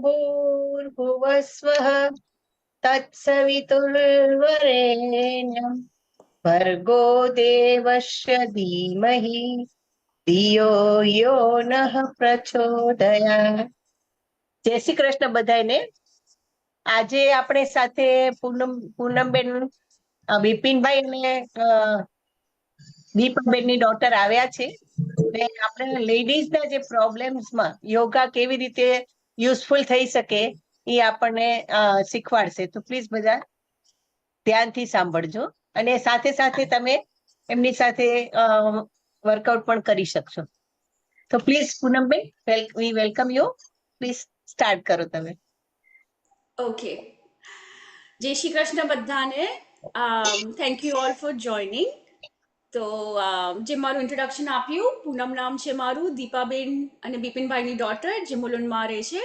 भूर्भुवः स्वः तत्सवितुर्वरेण्यं भर्गो देवस्य धीमहि धियो यो नः प्रचोदयात्. જય શ્રી કૃષ્ણ બધાને. આજે આપણે સાથે પૂનમબેન, બિપિનભાઈ અને દીપાબેનની ડોટર આવ્યા છે. ને આપણે લેડીઝના જે પ્રોબ્લેમ્સમાં યોગા કેવી રીતે યુઝફુલ થઈ શકે એ આપણને શીખવાડશે. તો પ્લીઝ બધા ધ્યાનથી સાંભળજો અને સાથે સાથે તમે એમની સાથે વર્કઆઉટ પણ કરી શકશો. તો please Poonamben, we welcome you. Please start કરો તમે. ઓકે, જય શ્રી કૃષ્ણ બધાને. Thank you all for joining. તો જે મારું ઇન્ટ્રોડક્શન આપ્યું, પૂનમ નામ છે મારું, દીપાબેન અને બિપિનભાઈની ડોટર જે મુલુંડમાં રહે છે,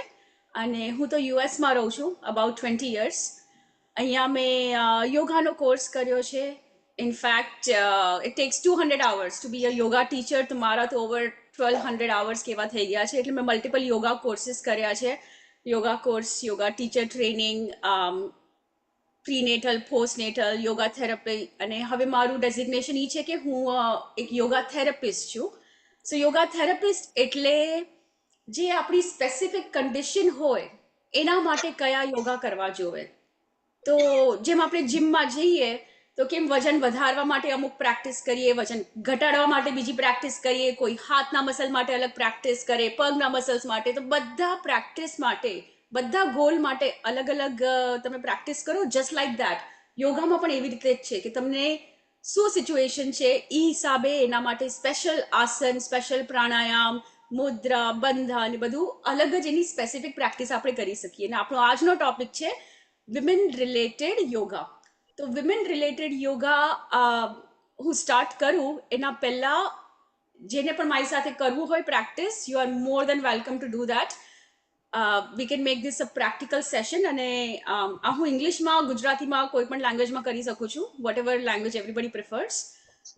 અને હું તો યુએસમાં રહું છું અબાઉટ 20 યર્સ. અહીંયા મેં યોગાનો કોર્સ કર્યો છે. In fact it takes 200 hours to be a yoga teacher. તો મારા તો ઓવર 1200 hours કેવા થઈ ગયા છે. એટલે મેં મલ્ટિપલ યોગા કોર્સીસ કર્યા છે. Yoga course, yoga teacher training, prenatal, postnatal, yoga therapy, અને હવે મારું ડેઝિગ્નેશન એ છે કે હું એક યોગા થેરપિસ્ટ છું. સો યોગા થેરપિસ્ટ એટલે જે આપણી સ્પેસિફિક કન્ડિશન હોય એના માટે કયા યોગા કરવા જોવે. તો જેમ આપણે જીમમાં જઈએ તો કેમ વજન વધારવા માટે અમુક પ્રેક્ટિસ કરીએ, વજન ઘટાડવા માટે બીજી પ્રેક્ટિસ કરીએ, કોઈ હાથના મસલ માટે અલગ પ્રેક્ટિસ કરે, પગના મસલ્સ માટે. તો બધા પ્રેક્ટિસ માટે, બધા ગોલ માટે અલગ અલગ તમે પ્રેક્ટિસ કરો. જસ્ટ લાઈક દેટ યોગામાં પણ એવી રીતે જ છે કે તમને શું સિચ્યુએશન છે એ હિસાબે એના માટે સ્પેશિયલ આસન, સ્પેશિયલ પ્રાણાયામ, મુદ્રા, બંધન, બધું અલગ જ એની સ્પેસિફિક પ્રેક્ટિસ આપણે કરી શકીએ. અને આપણો આજનો ટોપિક છે વિમેન રિલેટેડ યોગા. તો વિમેન રિલેટેડ યોગા હું સ્ટાર્ટ કરું એના પહેલા જેને પણ મારી સાથે કરવું હોય practice, you are more than welcome to do that. We can make this a practical session. અને હું ઇંગ્લિશમાં, ગુજરાતીમાં, કોઈ પણ લેંગ્વેજમાં કરી શકું છું, whatever language everybody prefers.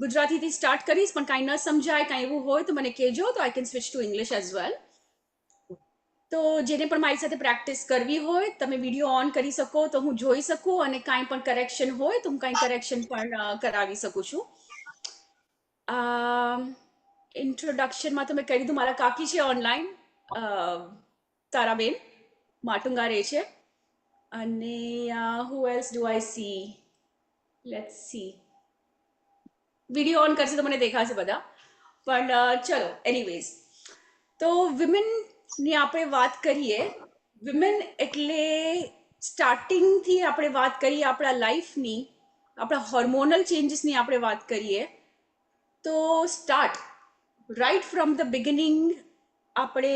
ગુજરાતીથી સ્ટાર્ટ કરીશ, પણ કાંઈ ન સમજાય, કાંઈ એવું હોય તો મને કહેજો, તો I can switch two English as well. તો જેને પણ મારી સાથે પ્રેક્ટિસ કરવી હોય તમે વિડીયો ઓન કરી શકો તો હું જોઈ શકું, અને કાંઈ પણ કરેક્શન હોય તો હું કાંઈ કરેક્શન પણ કરાવી શકું છું. ઇન્ટ્રોડક્શનમાં તો મેં કહી દીધું. મારા કાકી છે ઓનલાઈન, તારાબેન માટુંગા રહે છે. અને who else do I see, let's see, video on કરશે તો મને દેખાશે બધા. પણ ચલો, એનીવેઝ, તો વિમેનની આપણે વાત કરીએ. વિમેન એટલે સ્ટાર્ટિંગથી આપણે વાત કરીએ આપણા લાઈફની, આપણા હોર્મોનલ ચેન્જીસની આપણે વાત કરીએ તો start right from the beginning. આપણે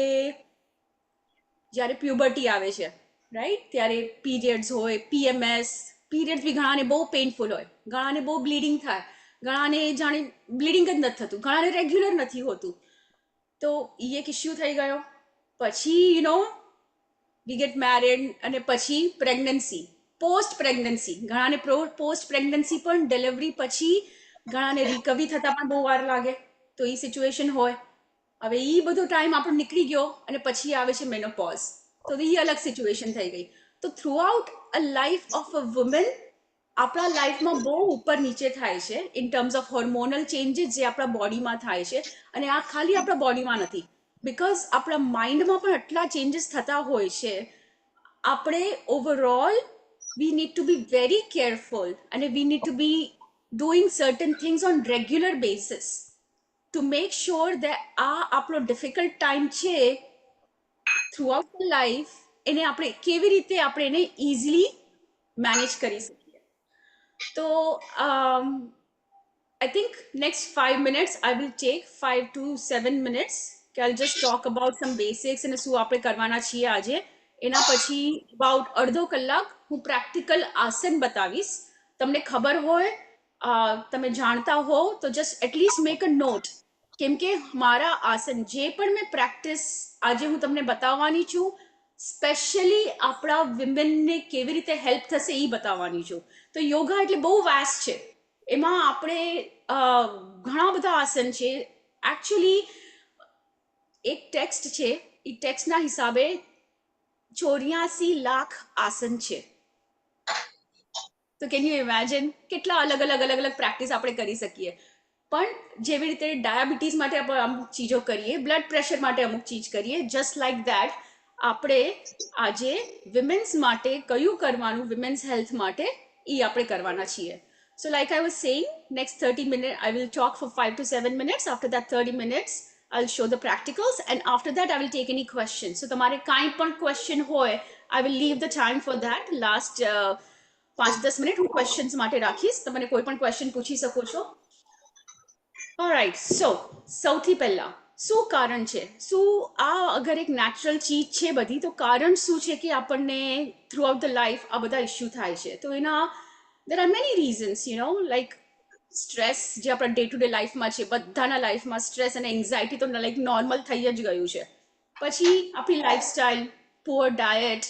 જ્યારે પ્યુબર્ટી આવે છે, રાઈટ, ત્યારે પીરિયડ્સ હોય, પીએમએસ. પીરિયડ્સ બી ઘણાને બહુ પેઇનફુલ હોય, ઘણાને બહુ બ્લીડિંગ થાય, ઘણાને જાણે બ્લીડિંગ જ નથી થતું, ઘણાને રેગ્યુલર નથી હોતું. તો એ એક ઇસ્યુ થઈ ગયો. પછી વી ગેટ મેરિડ, અને પછી પ્રેગ્નન્સી, પોસ્ટ પ્રેગ્નન્સી. ઘણાને પોસ્ટ પ્રેગ્નન્સી પણ ડિલિવરી પછી ઘણાને રિકવરી થતા પણ બહુ વાર લાગે. તો એ સિચ્યુએશન હોય. હવે એ બધો ટાઈમ આપણો નીકળી ગયો અને પછી આવે છે મેનોપોઝ. તો એ અલગ સિચ્યુએશન થઈ ગઈ. તો through out a life of a woman આપણા લાઈફમાં બહુ ઉપર નીચે થાય છે in terms of hormonal changes જે આપણા બોડીમાં થાય છે. અને આ ખાલી આપણા બોડીમાં નથી, બિકોઝ આપણા માઇન્ડમાં પણ આટલા ચેન્જીસ થતા હોય છે. આપણે overall we need to be very careful, અને we need to be doing certain things on regular basis to make sure that આ આપણો ડિફિકલ્ટ ટાઈમ છે થ્રુ આઉટ ધ લાઈફ, એને આપણે કેવી રીતે આપણે એને ઇઝીલી મેનેજ કરી શકીએ. તો I think next 5 minutes, I will take 5 to 7 minutes. I'll just talk about some basics અને શું આપણે કરવાના છીએ આજે. એના પછી about અડધો કલાક હું પ્રેક્ટિકલ આસન બતાવીશ. તમને ખબર હોય, તમે જાણતા હો તો just at least make a note. કેમ કે મારા આસન જે પણ મેં પ્રેક્ટિસ આજે હું તમને બતાવવાની છું, સ્પેશિયલી આપણા વિમેનને કેવી રીતે હેલ્પ થશે એ બતાવવાની છું. તો યોગા એટલે બહુ વાસ્ટ છે. એમાં આપણે ઘણા બધા આસન છે. એકચ્યુઅલી એક ટેક્સ્ટ છે, એ ટેક્સ્ટના હિસાબે 84 લાખ આસન છે. તો કેન યુ ઇમેજિન કેટલા અલગ અલગ પ્રેક્ટિસ આપણે કરી શકીએ. પણ જેવી રીતે ડાયાબિટીસ માટે આપણે અમુક ચીજો કરીએ, બ્લડ પ્રેશર માટે અમુક ચીજ કરીએ, જસ્ટ લાઈક ધેટ આપણે આજે વિમેન્સ માટે કયું કરવાનું, વિમેન્સ હેલ્થ માટે એ આપણે કરવાના છીએ. So like I was saying, next 30 minutes, I will talk for 5 to 7 minutes. After that 30 minutes, I'll show the practicals. And after that, I will take any questions. So તમારે કાંઈ પણ question હોય, I will leave the time for that. Last 5-10 minute હું questions માટે રાખીશ. તમને કોઈ પણ question પૂછી શકો છો. Alright, so સૌથી પહેલા શું કારણ છે? શું આ અગર એક નેચરલ ચીજ છે બધી, તો કારણ શું છે કે આપણને થ્રુ આઉટ ધ લાઈફ આ બધા ઇશ્યુ થાય છે? તો એના there are many reasons, you know, like stress જે આપણા ડે ટુ ડે લાઈફમાં છે, બધાના લાઈફમાં સ્ટ્રેસ અને એન્ઝાયટી તો લાઈક નોર્મલ થઈ જ ગયું છે. પછી આપણી લાઈફસ્ટાઈલ, પુઅર ડાયટ,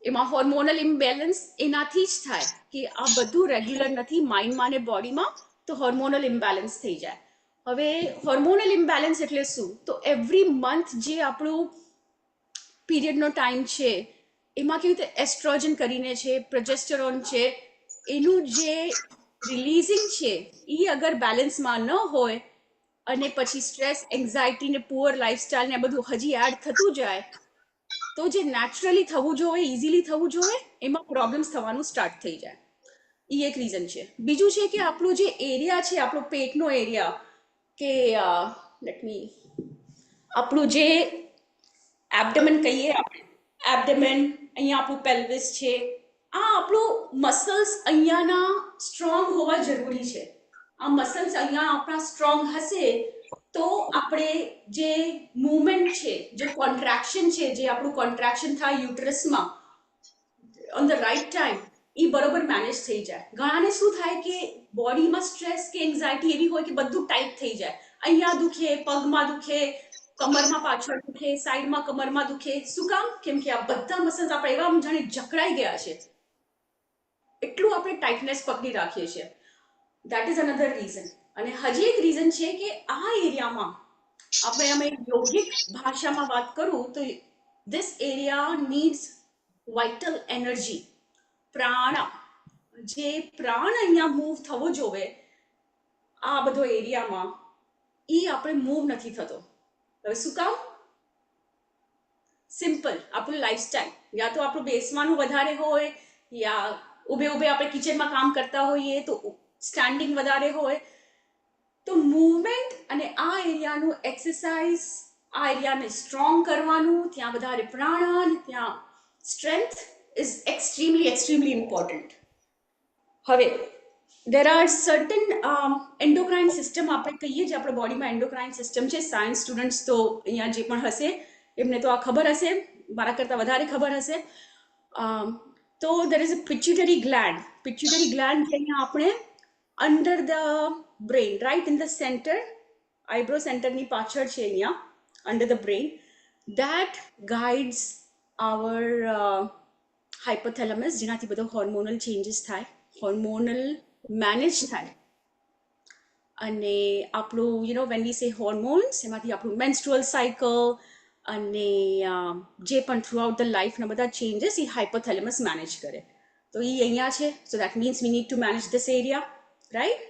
એમાં હોર્મોનલ ઇમ્બેલેન્સ એનાથી જ થાય કે આ બધું રેગ્યુલર નથી માઇન્ડમાં અને બોડીમાં, તો હોર્મોનલ ઇમ્બેલેન્સ થઈ જાય. હવે હોર્મોનલ ઇમ્બેલેન્સ એટલે શું? તો એવરી મંથ જે આપણું પીરિયડનો ટાઈમ છે એમાં કેવી રીતે એસ્ટ્રોજન કરીને છે, પ્રોજેસ્ટેરોન છે, એનું જે રિલીઝિંગ છે એ અગર બેલેન્સમાં ન હોય અને પછી સ્ટ્રેસ, એન્ઝાયટી ને પુઅર લાઈફસ્ટાઈલ ને બધું હજી એડ થતું જાય, તો જે નેચરલી થવું જોઈએ, ઇઝીલી થવું જોઈએ, એમાં પ્રોબ્લેમ્સ થવાનું સ્ટાર્ટ થઈ જાય. એ એક રીઝન છે. બીજું છે કે આપણું જે એરિયા છે, આપણો પેટનો એરિયા, કે આપણું જે એબ્ડોમેન કહીએ આપણે, એબ્ડોમેન, અહીંયા આપણું પેલ્વિસ છે, આ આપણું મસલ્સ અહીંયાના સ્ટ્રોંગ હોવા જરૂરી છે. આ મસલ્સ અહીંયા આપણા સ્ટ્રોંગ હશે તો આપણે જે મૂવમેન્ટ છે, જે કોન્ટ્રાક્શન છે, જે આપણું કોન્ટ્રાક્શન થાય યુટ્રસમાં ઓન ધ રાઈટ ટાઈમ, એ બરોબર મેનેજ થઈ જાય. ઘણાને શું થાય કે બોડીમાં સ્ટ્રેસ કે એન્ઝાયટી એવી હોય કે બધું ટાઈટ થઈ જાય, અહીંયા દુખે, પગમાં દુખે, કમરમાં પાછળ દુખે, સાઈડમાં કમરમાં દુખે. શું કામ? કેમ કે આ બધા મસલ્સ આપણે એવા જાણે જકડાઈ ગયા છે, એટલું આપણે ટાઇટનેસ પકડી રાખીએ છીએ. That is another reason. અને હજી એક રીઝન છે કે આ એરિયામાં આપણે અમે યોગિક ભાષામાં વાત કરું તો this area needs vital energy, પ્રાણ. જે પ્રાણ અહીંયા મૂવ થવો જોવે આ બધો એરિયામાં, એ આપણે મૂવ નથી થતો. હવે શું કામ? સિમ્પલ, આપણું લાઈફસ્ટાઈલ, યા તો આપણું બેસવાનું વધારે હોય, યા ઊભે ઊભે આપણે કિચનમાં કામ કરતા હોઈએ તો સ્ટેન્ડિંગ વધારે હોય. તો મૂવમેન્ટ અને આ એરિયાનું એક્સરસાઇઝ, આ એરિયાને સ્ટ્રોંગ કરવાનું, ત્યાં વધારે પ્રાણ, ત્યાં સ્ટ્રેન્થ ઇઝ એક્સ્ટ્રીમલી ઇમ્પોર્ટન્ટ. હવે there are certain endocrine system આપણે કહીએ, જે આપણા બોડીમાં એન્ડોક્રાઇન સિસ્ટમ છે. સાયન્સ સ્ટુડન્ટ્સ તો અહીંયા જે પણ હશે એમને તો આ ખબર હશે, મારા કરતાં વધારે ખબર હશે. તો there is a pituitary gland. pituitary gland જે અહીંયા આપણે under the brain, right in the centre, eyebrow સેન્ટરની પાછળ છે અહીંયા, under the brain, that guides our hypothalamus, જેનાથી બધો હોર્મોનલ ચેન્જીસ થાય, હોર્મોનલ મેનેજ થાય. અને આપણું વેન વી સે હોર્મોન્સ, એમાંથી આપણું મેન્સ્ટ્રુઅલ સાયકલ અને જે પણ થ્રુ આઉટ ધ લાઈફના બધા ચેન્જીસ એ હાઇપોથેલેમસ મેનેજ કરે. તો એ અહીંયા છે. So that means V need two manage this area, right.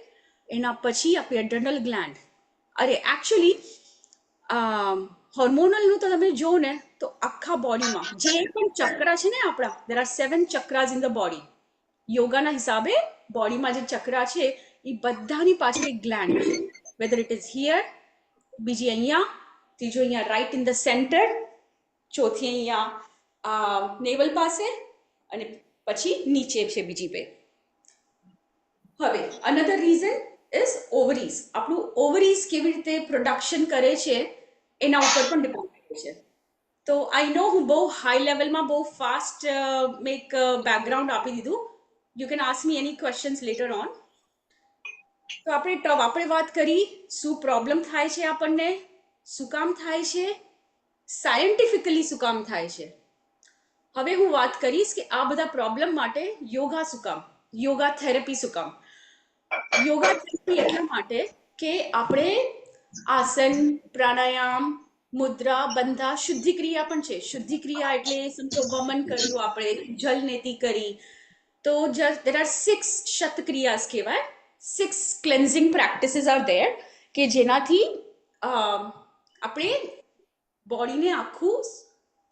એના પછી આપણી એડ્રેનલ ગ્લેન્ડ. અરે એકચ્યુઅલી હોર્મોનલનું તો તમે જો ને તો આખા બોડીમાં જે પણ ચક્ર છે ને આપણા, there are 7 chakras in the body. યોગાના હિસાબે બોડીમાં જે ચક્રા છે એ બધાની પાછળ એક ગ્લેન્ડ છે. વેધર ઇટ ઇઝ હિયર, બીજી અહીંયા, ત્રીજો અહીંયા રાઈટ ઇન ધ સેન્ટર, ચોથી અહીંયા નેવલ પાસે, અને પછી નીચે છે બીજી બે. હવે અનધર રીઝન ઇઝ ઓવરીઝ. આપણું ઓવરીઝ કેવી રીતે પ્રોડક્શન કરે છે એના ઉપર પણ ડિપેન્ડ કરે છે. તો આઈ નો હું બહુ હાઈ લેવલમાં બહુ ફાસ્ટ મેં એક બેકગ્રાઉન્ડ આપી દીધું. You can ask me any questions letter on. તો આપણે વાત કરી શું પ્રોબ્લેમ થાય છે આપણને, શું કામ થાય છે, સાયન્ટિફિકલી શું કામ થાય છે. હવે હું વાત કરીશ કે આ બધા પ્રોબ્લેમ માટે યોગા શું કામ, યોગા થેરેપી શું કામ. યોગા થેરેપી એટલા માટે કે આપણે આસન, પ્રાણાયામ, મુદ્રા, બંધા, શુદ્ધિ ક્રિયા પણ છે. શુદ્ધિ ક્રિયા એટલે સમજો વમન કર્યું આપણે, જલનેતિ કરી, તો there are 6 શતક્રિયાસ કહેવાય. 6 ક્લેન્ઝિંગ પ્રેક્ટિસીસ આર ધેર કે જેનાથી આપણે બોડીને આખું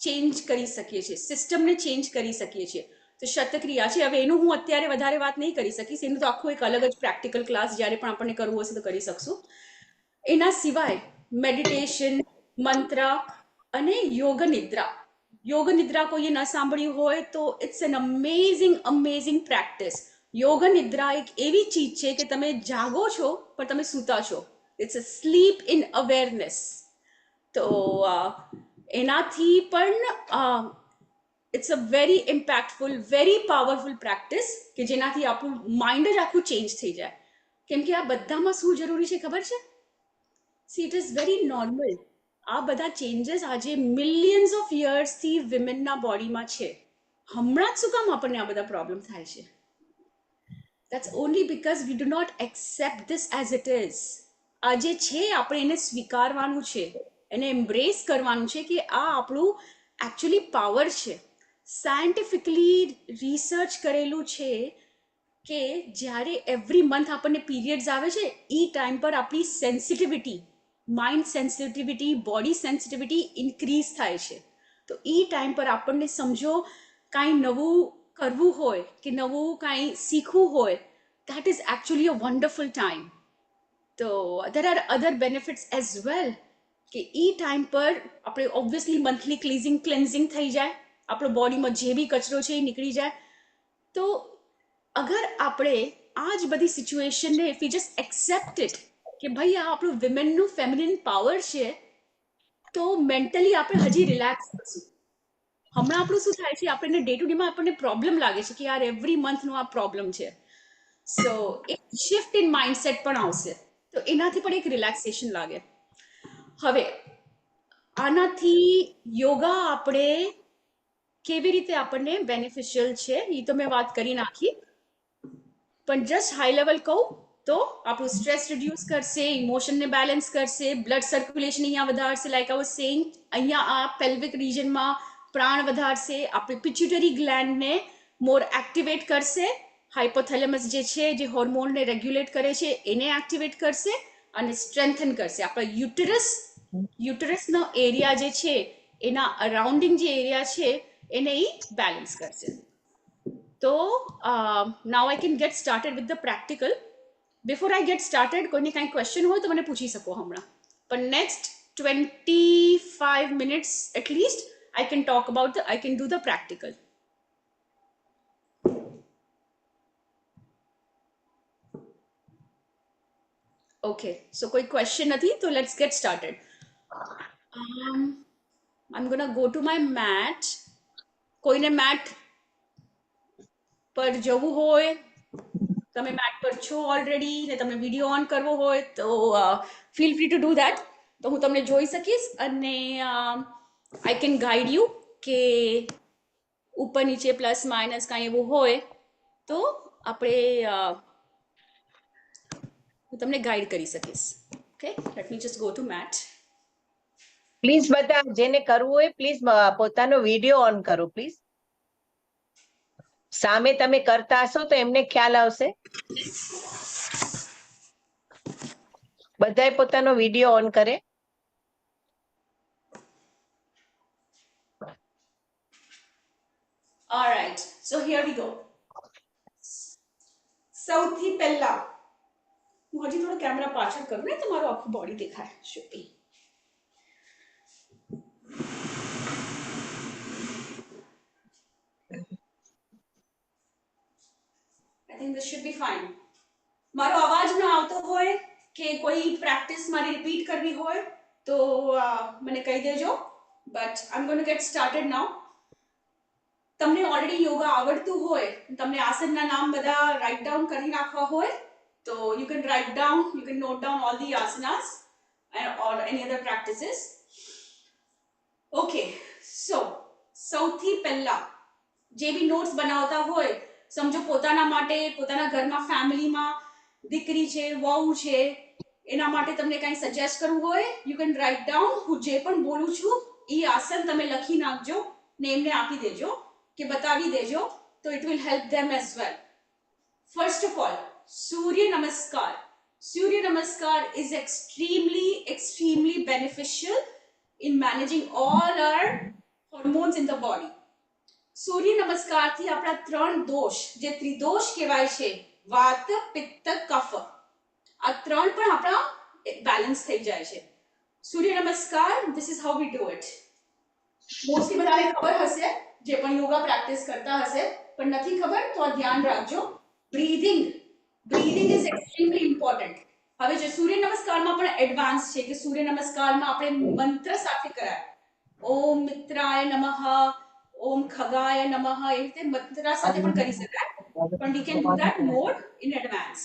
ચેન્જ કરી શકીએ છીએ, સિસ્ટમને ચેન્જ કરી શકીએ છીએ. તો શતક્રિયા છે. હવે એનું હું અત્યારે વધારે વાત નહીં કરી શકીશ, એનું તો આખું એક અલગ જ પ્રેક્ટિકલ ક્લાસ જ્યારે પણ આપણને કરવું હશે તો કરી શકશું. એના સિવાય મેડિટેશન, મંત્ર અને યોગ નિદ્રા. યોગ નિદ્રા કોઈએ ન સાંભળ્યું હોય તો ઇટ્સ એન અમેઝિંગ પ્રેક્ટિસ. યોગ નિદ્રા એક એવી ચીજ છે કે તમે જાગો છો પણ તમે સૂતા છો. It's a sleep in awareness. તો એનાથી પણ it's a very impactful, very powerful practice કે જેનાથી આપણું માઇન્ડ જ આખું ચેન્જ થઈ જાય. કેમ કે આ બધામાં શું જરૂરી છે ખબર છે? C it is very normal. આ બધા ચેન્જીસ આજે મિલિયન્સ ઓફ યર્સથી વિમેનના બોડીમાં છે. હમણાં જ શું કામ આપણને આ બધા પ્રોબ્લેમ થાય છે? That's only because we do not accept this as it is. આજે છે આપણે એને સ્વીકારવાનું છે, એને એમ્બ્રેસ કરવાનું છે કે આ આપણું એકચ્યુઅલી પાવર છે. સાયન્ટિફિકલી રિસર્ચ કરેલું છે કે જ્યારે એવરી મંથ આપણને પીરિયડ્સ આવે છે એ ટાઈમ પર આપણી sensitivity, mind sensitivity, body sensitivity increase થાય છે. તો એ ટાઈમ પર આપણને સમજો કાંઈ નવું કરવું હોય કે નવું કાંઈ શીખવું હોય, that is actually a wonderful time. તો there are other benefits as well કે એ ટાઈમ પર આપણે ઓબ્વિયસલી મંથલી ક્લિન્ઝિંગ થઈ જાય, આપણો બોડીમાં જે બી કચરો છે એ નીકળી જાય. તો અગર આપણે આ જ બધી સિચ્યુએશનને if you just accept it કે ભાઈ આ આપણું વિમેનનું ફેમિનિન પાવર છે, તો મેન્ટલી આપણે હજી રિલેક્સ થશું. હમણાં આપણું શું થાય છે, આપણને ડે ટુ ડેમાં આપણને પ્રોબ્લેમ લાગે છે કે યાર એવરી મંથનો આ પ્રોબ્લેમ છે. સો એક શિફ્ટ ઇન માઇન્ડસેટ પણ આવશે, તો એનાથી પણ એક રિલેક્સેશન લાગે. હવે આનાથી યોગા આપણે કેવી રીતે આપણને બેનિફિશિયલ છે એ તો મેં વાત કરી નાખી, પણ જસ્ટ હાઈ લેવલ કહું તો આપણું સ્ટ્રેસ રિડ્યુસ કરશે, ઇમોશનને બેલેન્સ કરશે, બ્લડ સર્ક્યુલેશન અહીંયા વધારશે. લાઈક આઈ વોઝ સેઇંગ, અહીંયા આ પેલ્વિક રિજનમાં પ્રાણ વધારશે, આપણી પિચ્યુટરી ગ્લેન્ડને મોર એક્ટિવેટ કરશે, હાઇપોથેલેમસ જે છે જે હોર્મોનને રેગ્યુલેટ કરે છે એને એક્ટિવેટ કરશે અને સ્ટ્રેન્થન કરશે. આપણા યુટરસનો એરિયા જે છે એના અરાઉન્ડિંગ જે એરિયા છે એને એ બેલેન્સ કરશે. તો now I can get started with the practical. Before I get started કોઈને કાંઈ ક્વેશ્ચન હોય તો મને પૂછી શકો હમણાં, પણ next 25 minutes at least I can talk about I can do the practical. Okay, so koi question nathi, so let's get started. I'm gonna go to my mat. કોઈને મેટ પર જવું હોય, તમે મેટ પર છો ઓલરેડી ને તમે video on કરવો હોય તો feel free to do that. તો હું તમને જોઈ શકીશ અને આઈ કેન ગાઈડ યુ કે ઉપર નીચે પ્લસ માઇનસ કાંઈ એવું હોય તો આપણે હું તમને ગાઈડ કરી શકીશ. Okay, let me just go to mat. Please બધા જેને કરવું હોય પ્લીઝ પોતાનો વિડીયો ઓન કરો પ્લીઝ. સામે તમે કરતા હશો તો એમને ખ્યાલ આવશે. બધાએ પોતાનો વિડીયો ઓન કરે. Alright, so here we go. સૌથી પહેલા હું હજી થોડો કેમેરા પાછળ કરું ને તમારું આખું બોડી દેખાય. should be. I think this should be fine. મારો અવાજ ન આવતો હોય કે કોઈ પ્રેક્ટિસ મારી રિપીટ કરવી હોય તો મને કહી દેજો. But I am going to get started now. તમને ઓલરેડી યોગા આવડતું હોય, તમને આસનના નામ બધા રાઇટ ડાઉન કરી નાખવા હોય તો you can write down, you can note down all the asanas or any other practices. Okay, so સૌથી પહેલા જે બી નોટ્સ બનાવતા હોય, સમજો પોતાના માટે, પોતાના ઘરમાં ફેમિલીમાં દીકરી છે, વહુ છે, એના માટે તમને કંઈ સજેસ્ટ કરવું હોય યુ કેન રાઇટ ડાઉન. હું જે પણ બોલું છું એ આસન તમે લખી નાખજો ને એમને આપી દેજો કે બતાવી દેજો, તો it will help them as well. First of all, Surya Namaskar. Surya Namaskar is extremely beneficial in managing all our hormones in the body. સૂર્ય નમસ્કારથી આપણા 3 દોષ, જે ત્રિદોષ કહેવાય છે, વાત, પિત્ત, કફ, આ 3 પણ આપણા બેલેન્સ થઈ જાય છે. સૂર્ય નમસ્કાર, this is how we do it. Mostly બધાને ખબર હશે, જે પણ યોગા પ્રેક્ટિસ કરતા હશે, પણ નથી ખબર તો આ ધ્યાન રાખજો. Breathing is extremely important. હવે જે સૂર્ય નમસ્કારમાં પણ એડવાન્સ છે કે સૂર્ય નમસ્કારમાં આપણે મંત્ર સાથે કરાય. ઓમ મિત્રાય નમઃ, ઓમ ખગાય નમઃ, એ રીતે મંત્ર સાથે પણ કરી શકાય, પણ we can do that more in advance.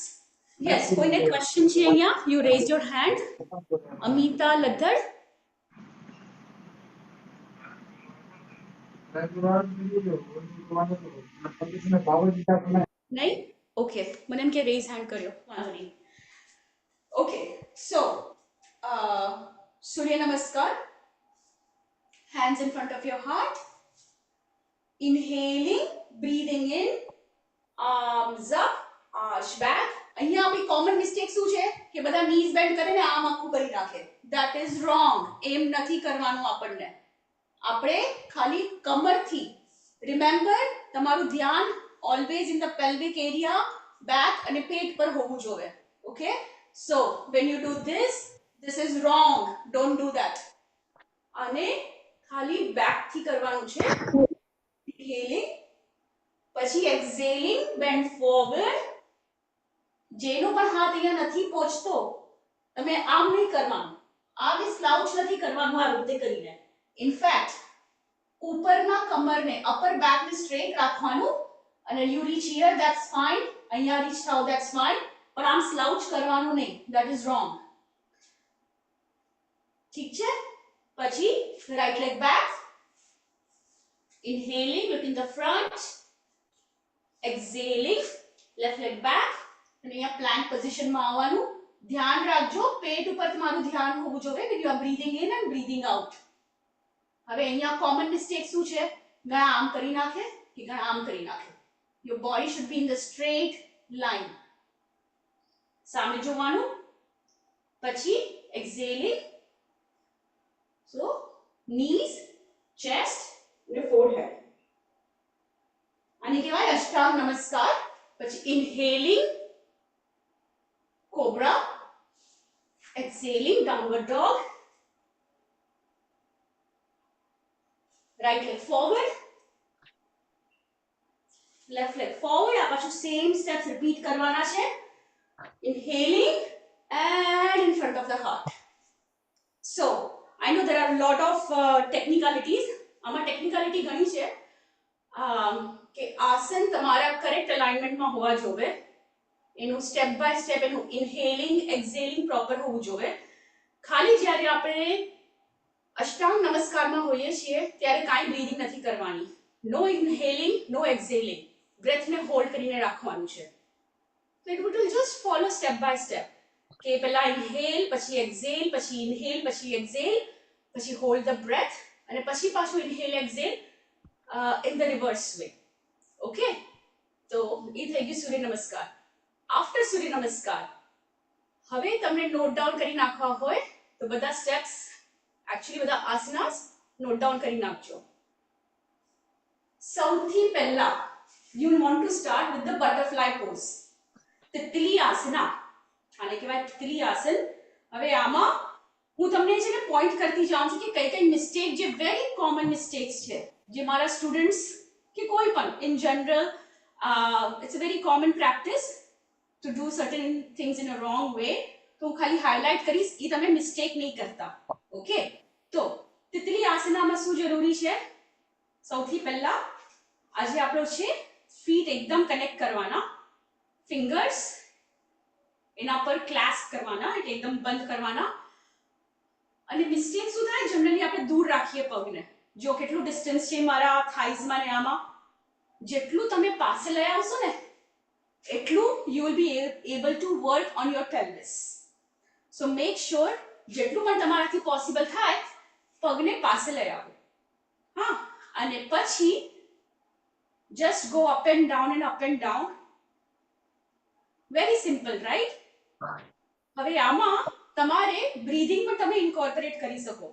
Yes, કોઈને ક્વેશ્ચન છે અહીંયા? You raise your hand. Amita લદ્ધડ. નહીં? ઓકે, મને એમ કે રેઝ હેન્ડ કર્યો, વાંધો નહીં. ઓકે, સો સૂર્ય નમસ્કાર. Hands in front of your heart. Inhaling, breathing in, arms up, arch back. અહીંયા આપણી કોમન મિસ્ટેક શું છે કે બધા નીઝ બેન્ડ કરીને આમ આખું કરી નાખે. That is wrong. એમ નથી કરવાનું આપણને. આપણે ખાલી કમરથી. રિમેમ્બર, તમારું ધ્યાન always in the pelvic area, back અને પેટ પર હોવું જોઈએ. Okay? So, when you do this is wrong. Don't do that. અને ખાલી બેક થી કરવાનું છે. Inhaling, પછી exhaling, bend forward. જેનો પણ હાથ અહીંયા નથી પહોંચતો, તમે આમ નહીં કરવાનું, આવી સ્લાઉચ નથી કરવાનું આ રીતે કરીને. ઇનફેક્ટ ઉપરના કમરને, અપર બેકને સ્ટ્રેટ રાખવાનું, અને you reach here, that's fine. અહીંયા રીચ થાઓ, ધેટ્સ ફાઇન, પણ આમ સ્લાઉચ કરવાનું નહીં. That is wrong. ઠીક છે? પછી right leg back. Inhaling, look in the front. Exhaling, left leg back. અને અહીંયા પ્લાન્ટ પોઝિશનમાં આવવાનું. ધ્યાન રાખજો, પેટ ઉપર તમારું ધ્યાન હોવું જોઈએ when you are breathing in and breathing out. હવે અહીંયા કોમન મિસ્ટેક શું છે? ગળા આમ કરી નાખે કે ગળા આમ કરી નાખે. Your body should be in the straight line. સામે જોવાનું. પછી exhaling. So, knees, chest, અને forehead. આને કહેવાય અષ્ટાંગ નમસ્કાર. પછી inhaling, cobra. Exhaling, downward dog. Right leg forward. Left leg forward. આ પાછું same steps repeat કરવાના છે. Inhaling and in front of the heart. So, I know there are a lot of technicalities. આમાં ટેકનિકાલિટી ઘણી છે કે આસન તમારા કરેક્ટ અલાઇનમેન્ટમાં હોવા જોઈએ. એનું સ્ટેપ બાય સ્ટેપ એનું ઇન્હેલિંગ એક્સહેલિંગ પ્રોપર હોવું જોઈએ. ખાલી જ્યારે આપણે અષ્ટાંગ નમસ્કારમાં હોઈએ છીએ ત્યારે કાંઈ બ્રીથિંગ નથી કરવાની. નો ઇન્હેલિંગ, નો એક્સહેલિંગ. બ્રેથને હોલ્ડ કરીને રાખવાનું છે. તો it will just follow step by step કે પહેલા ઇન્હેલ, પછી એક્સહેલ, પછી ઇન્હેલ, પછી એક્સહેલ, પછી હોલ્ડ ધ બ્રેથ, અને પછી પાછું inhale એક્સહેલ in the reverse way. Okay? તો એ થઈ ગયું સૂર્ય નમસ્કાર. આફ્ટર સૂર્ય નમસ્કાર હવે તમને નોટ ડાઉન કરી નાખવા હોય તો બધા સ્ટેપ્સ, એકચ્યુઅલી બધા આસનાસ નોટ ડાઉન કરી નાખજો. સૌથી પહેલા you want to start with the butterfly pose. તિતલી Asna. આને કહેવાય તિતલી આસન. હવે આમાં હું તમને છે ને પોઈન્ટ કરતી જાઉં છું કે કઈ કઈ મિસ્ટેક, જે વેરી કોમન મિસ્ટેક્સ છે, જે મારા સ્ટુડન્ટ્સ કે કોઈ પણ in general, it's a very common practice to do certain things in a wrong way. તો હું ખાલી હાઇલાઇટ કરીશ, એ તમે મિસ્ટેક નહીં કરતા. ઓકે? તો તિતલી આસનામાં શું જરૂરી છે? સૌથી પહેલા આજે આપણો છે ફીટ એકદમ કનેક્ટ કરવાના, ફિંગર્સ એના પર ક્લાસ્પ કરવાના, એટલે એકદમ બંધ કરવાના. અને મિસ્ટેક શું થાય? જનરલી આપણે દૂર રાખીએ પગને. જો કેટલું ડિસ્ટન્સ છે મારા થાઈઝમાં ને આમાં, જેટલું તમે પાસે લઈ આવશો ને એટલું you will be able to work on your pelvis. So make sure જેટલું પણ તમારાથી પોસિબલ થાય પગને પાસે લઈ આવો. હા, અને પછી just go up and down end up and down. Very simple, right? હવે આમાં તમારે બ્રીધિંગ પણ તમે ઇન્કોર્પોરેટ કરી શકો.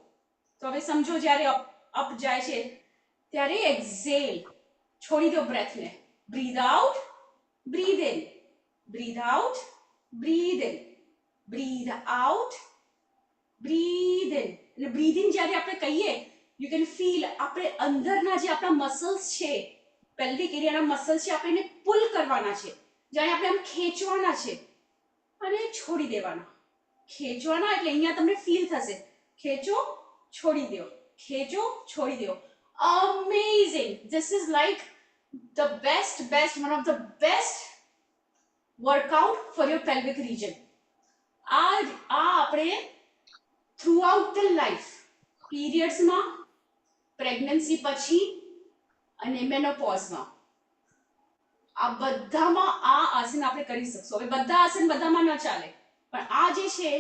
તો હવે સમજો જ્યારે અપ જાય છે ત્યારે એક્ઝેલ, છોડી દો બ્રેથને. Breathe out, breathe in, breathe out, breathe in, breathe out, breathe in. અને બ્રીથિંગ જ્યારે આપણે કહીએ, યુ કેન ફીલ આપણે અંદરના જે આપણા મસલ્સ છે, પેલ્વિક એરિયાના મસલ્સ છે, આપણે એને પુલ કરવાના છે. જ્યારે આપણે આમ ખેંચવાના છે અને છોડી દેવાના. ખેંચવાના એટલે અહીંયા તમને ફીલ થશે, ખેંચો, છોડી દો, ખેંચો, છોડી દો. Amazing. This is like the best, one of the best workout for your pelvic region. આ આપણે થ્રુઆઉટ ધ લાઈફ, પીરિયડ્સમાં, પ્રેગ્નન્સી પછી અને મેનોપોઝમાં, આ બધામાં આ આસન આપણે કરી શકશું. હવે બધા આસન બધામાં ન ચાલે, પણ આ જે છે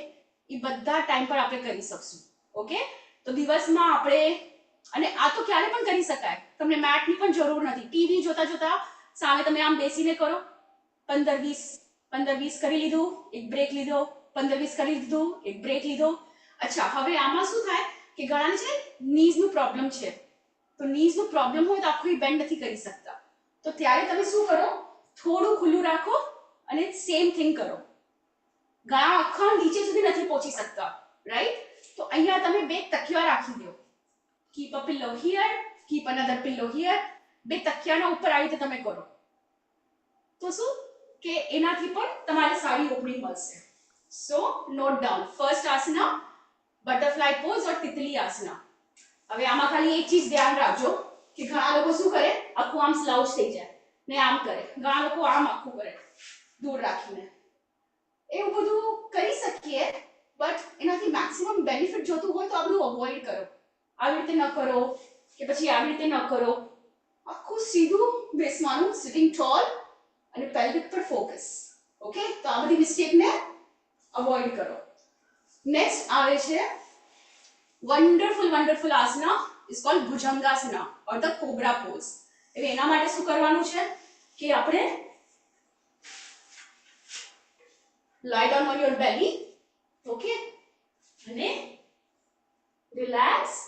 એ બધા ટાઈમ પર આપણે કરી શકશું. ઓકે? તો દિવસમાં આપણે, અને આ તો ક્યારે પણ કરી શકાય, તમને મેટની પણ જરૂર નથી. ટીવી જોતા જોતા સામે તમે આમ બેસીને કરો. 15-20 કરી લીધું, એક બ્રેક લીધો, 15-20 કરી લીધું, એક બ્રેક લીધો. અચ્છા, હવે આમાં શું થાય કે ઘણાને છે નીઝનું પ્રોબ્લેમ છે, તો નીઝનું પ્રોબ્લેમ હોય તો આખું બેન્ડ નથી કરી શકતા. તો ત્યારે તમે શું કરો, થોડું ખુલ્લું રાખો અને સેમ થિંગ કરો. ઘણા આખા નીચે સુધી નથી પહોંચી શકતા, રાઈટ? તો અહીંયા તમે બે તકિયા રાખી દો. Keep a pillow here, keep another pillow here. બે તકિયાના ઉપર આવી રીતે તમે કરો. તો શું કે એનાથી પણ તમારે સારી ઓપનિંગ મળશે. સો note down. First Asna butterfly pose ઓર તિતલી આસના. હવે આમાં ખાલી એક ચીજ ધ્યાન રાખજો કે ઘણા લોકો શું કરે, આખું આમ સ્લાઉચ થઈ જાય ને આમ કરે. ઘણા લોકો આમ આખું કરે દૂર રાખીને. એવું બધું કરી શકીએ, બટ એનાથી મેક્સિમમ બેનિફિટ જોતું હોય તો આ બધું અવોઇડ કરો. આવી રીતે ન કરો કે પછી આવી રીતે ન કરો. આખું સીધું બેસવાનું, સિટિંગ ટોલ અને પેલ્વિક પર ફોકસ. ઓકે? તો આ બધી મિસ્ટેકને અવોઇડ કરો. નેક્સ્ટ આવે છે wonderful asana, is called Bhujangasana or the cobra pose. એટલે એના માટે શું કરવાનું છે કે આપણે lie down on your belly. Okay? અને relax.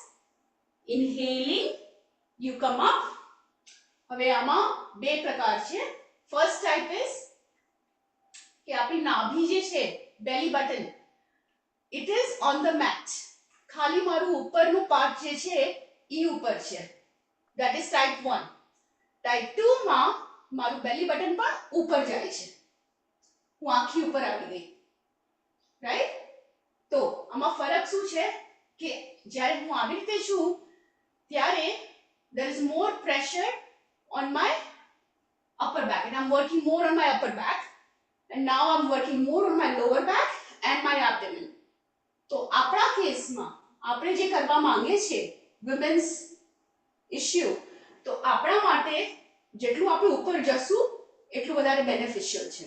Inhaling, you come up. હવે આમાં બે પ્રકાર છે. ફર્સ્ટ ટાઈપ ઇઝ કે આપણી નાભી જે છે, belly button, it is on the mat. ખાલી મારું ઉપરનું પાર્ટ જે છે ઈ ઉપર છે. That is type 1. ટાઈપ 2 માં મારું બેલી બટન પણ ઉપર જાય છે. હું આખી ઉપર આવી ગઈ, રાઈટ? તો આમાં ફરક શું છે કે જ્યારે હું આવી રીતે છું ત્યારે there is more pressure on my upper back and I'm working more on my upper back, and now I'm working more on my lower back and my abdomen. તો આપણા કેસમાં આપણે જે કરવા માંગીએ છીએ women's issue, તો આપણા માટે જેટલું આપણે ઉપર જશું એટલું વધારે બેનિફિશિયલ છે.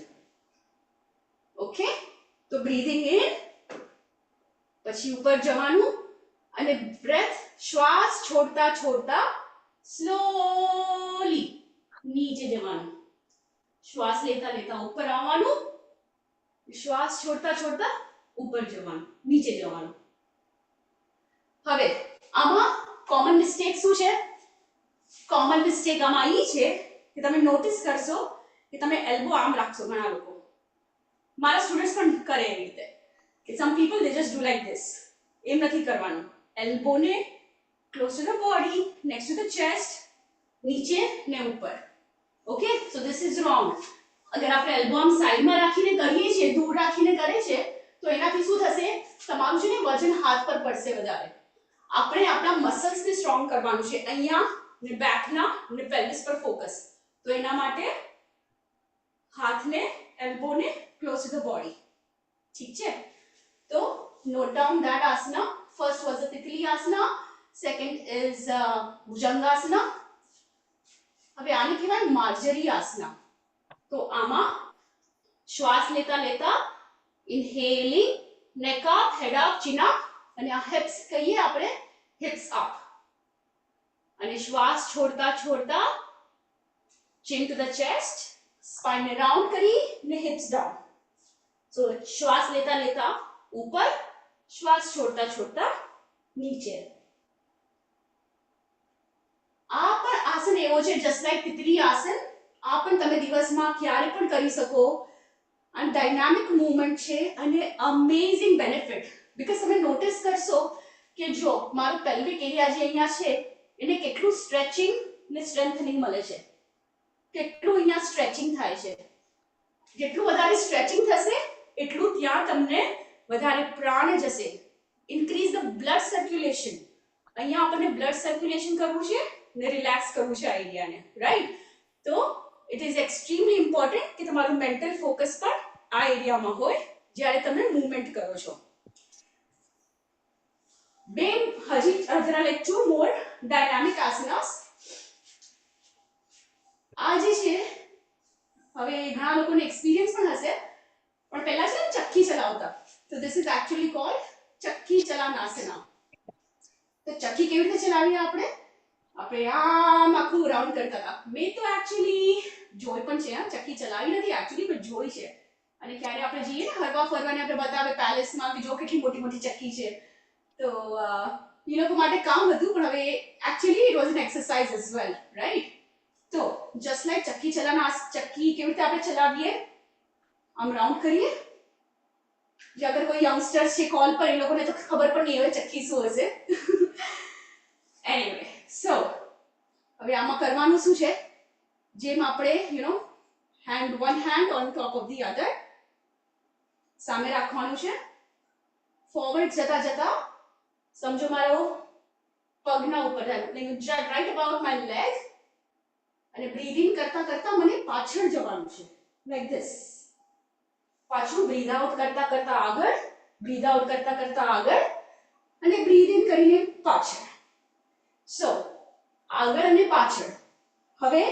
ઓકે? તો બ્રીધિંગ ઇન, પછી ઉપર જવાનું અને બ્રેથ, શ્વાસ છોડતા છોડતા સ્લોલી નીચે જવાનું. શ્વાસ લેતા લેતા ઉપર આવવાનું, શ્વાસ છોડતા છોડતા ઉપર જવાનું, નીચે જવાનું. હવે આમાં કોમન મિસ્ટેક શું છે? કોમન મિસ્ટેક આમાં એ છે કે તમે નોટિસ કરશો કે તમે એલ્બો આમ રાખશો. ઘણા લોકો, મારા સ્ટુડન્ટ્સ પણ કરે એવી રીતે કે some people they just do like this. એમ નથી કરવાનું. elbow ને close to the body, next to the chest, નીચે ને ઉપર. Okay? so this is wrong. અગર આપણે elbow આમ સાઈડમાં રાખીને કરીએ છીએ, દૂર રાખીને કરે છે, તો એનાથી શું થશે, તમારું છે ને વજન હાથ પર પડશે વધારે. આપણે આપણા મસલ્સને સ્ટ્રોંગ કરવાનું છે, અહીંયા ને બેકના ને પેલ્વિસ પર ફોકસ. તો એના માટે હાથને, એલ્બોને close to the body. ઠીક છે? તો note down that asana. First was the Titli asana, second is Bhujangasana. હવે આને કહેવાય માર્જરી આસના. તો આમાં શ્વાસ લેતા લેતા inhaling નેક અપ, હેડ અપ, ચિન અપ, અને આ હિપ્સ કહીએ આપણે હિપ્સ અપ, અને શ્વાસ છોડતા છોડતા chin to the chest, spine ને રાઉન્ડ કરી ને hips down. So શ્વાસ લેતા લેતા ઉપર, શ્વાસ છોડતા છોડતા નીચે. આ પણ આસન એવો છે just like તિતલી આસન, આ પણ તમે દિવસમાં ક્યારે પણ કરી શકો, અને ડાયનામિક મૂવમેન્ટ છે અને અમેઝિંગ બેનિફિટ. બીકોઝ તમે નોટિસ કરશો કે જો મારું પેલ્વિક એરિયા જે અહીંયા છે એને કેટલું સ્ટ્રેચિંગ ને સ્ટ્રેન્થનિંગ મળે છે, કેટલું અહીંયા સ્ટ્રેચિંગ થાય છે. જેટલું વધારે સ્ટ્રેચિંગ થશે એટલું ત્યાં તમને વધારે પ્રાણ જશે, ઇન્ક્રીઝ ધ બ્લડ સર્ક્યુલેશન. અહીંયા આપણને બ્લડ સર્ક્યુલેશન કરવું છે ને રિલેક્સ કરવું છે આ એરિયાને, રાઈટ? તો ઇટ ઇઝ એક્સ્ટ્રીમલી ઇમ્પોર્ટન્ટ કે તમારું મેન્ટલ ફોકસ પણ આ એરિયામાં હોય જ્યારે તમે મૂવમેન્ટ કરો છો. બેન હજી જરા લાઈક 2 મોર ડાયનામિક આસનાસ. આ જે છે હવે ઘણા લોકોને એક્સપિરિયન્સ પણ હશે, પણ પહેલા છે ને ચક્કી ચલાવતા, તો ધીસ ઇઝ એક્ચ્યુઅલી કોલ્ડ ચક્કી ચલાનાસના. તો ચક્કી કેવી રીતે ચલાવીએ આપણે આમ આખું રાઉન્ડ કરતા હતા. મેં તો એક્ચ્યુઅલી જોઈ પણ છે, ચક્કી ચલાવી નથી એક્ચ્યુઅલી, પણ જોઈ છે. અને ક્યારે આપણે જઈએ ને હરવા ફરવાને આપણે બતાવે પેલેસમાં કે જો કેટલી મોટી મોટી ચક્કી છે, તો એ લોકો માટે કામ હતું, પણ હવે actually it was an exercise as well, right? તો જસ્ટ લાઈક ચક્કી ચલાના, ચક્કી કેવી રીતે આપણે ચલાવીએ, આમ રાઉન્ડ કરીએ. જે અગર કોઈ યંગસ્ટર્સ છે કોલ પર, એ લોકોને તો ખબર પણ નહીં હોય ચક્કી શું હશે. એનીવે, સો હવે આમાં કરવાનું શું છે, જેમ આપણે one hand on top of the other સામે રાખવાનું છે. ફોરવર્ડ જતા જતા સમજો મારો પગના ઉપર, રાઈટ અબાઉટ માય લેગ, અને બ્રીથ ઇન કરતા કરતા મને પાછળ જવાનું છે, લાઈક ધીસ. પાછું બ્રીથ આઉટ કરતા કરતા આગળ, બ્રીથ આઉટ કરતા કરતા આગળ, અને બ્રીથ ઇન કરીને પાછળ. સો આગળ અને પાછળ. હવે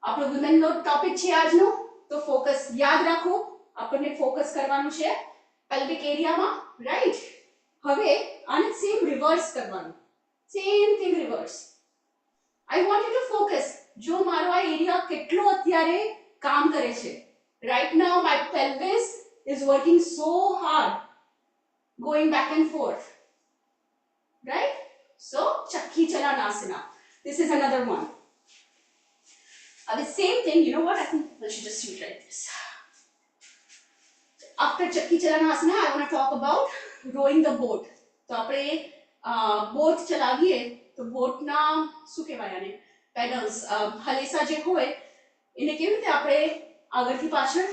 આપણો વુમેનનો ટોપિક છે આજનો, તો ફોકસ યાદ રાખો, આપણને ફોકસ કરવાનું છે પેલ્વિક એરિયામાં, રાઈટ? હવે આને સેમ રિવર્સ કરવાનું, same thing reverse. I want you to focus, જો મારો આ એરિયા કેટલો અત્યારે કામ કરે છે. Right now my pelvis is working so hard, going back and forth, right? So chakki chalanasana, this is another one. The same thing, you know what, I think I should just do it like this. After chakki chalanasana I want to talk about rowing the boat. તો આપણે boat ચલાવીએ તો બોટના શું કહેવાય આને, પેડલ્સ, હલેસા જે હોય એને કેવી રીતે આપણે આગળથી પાછળ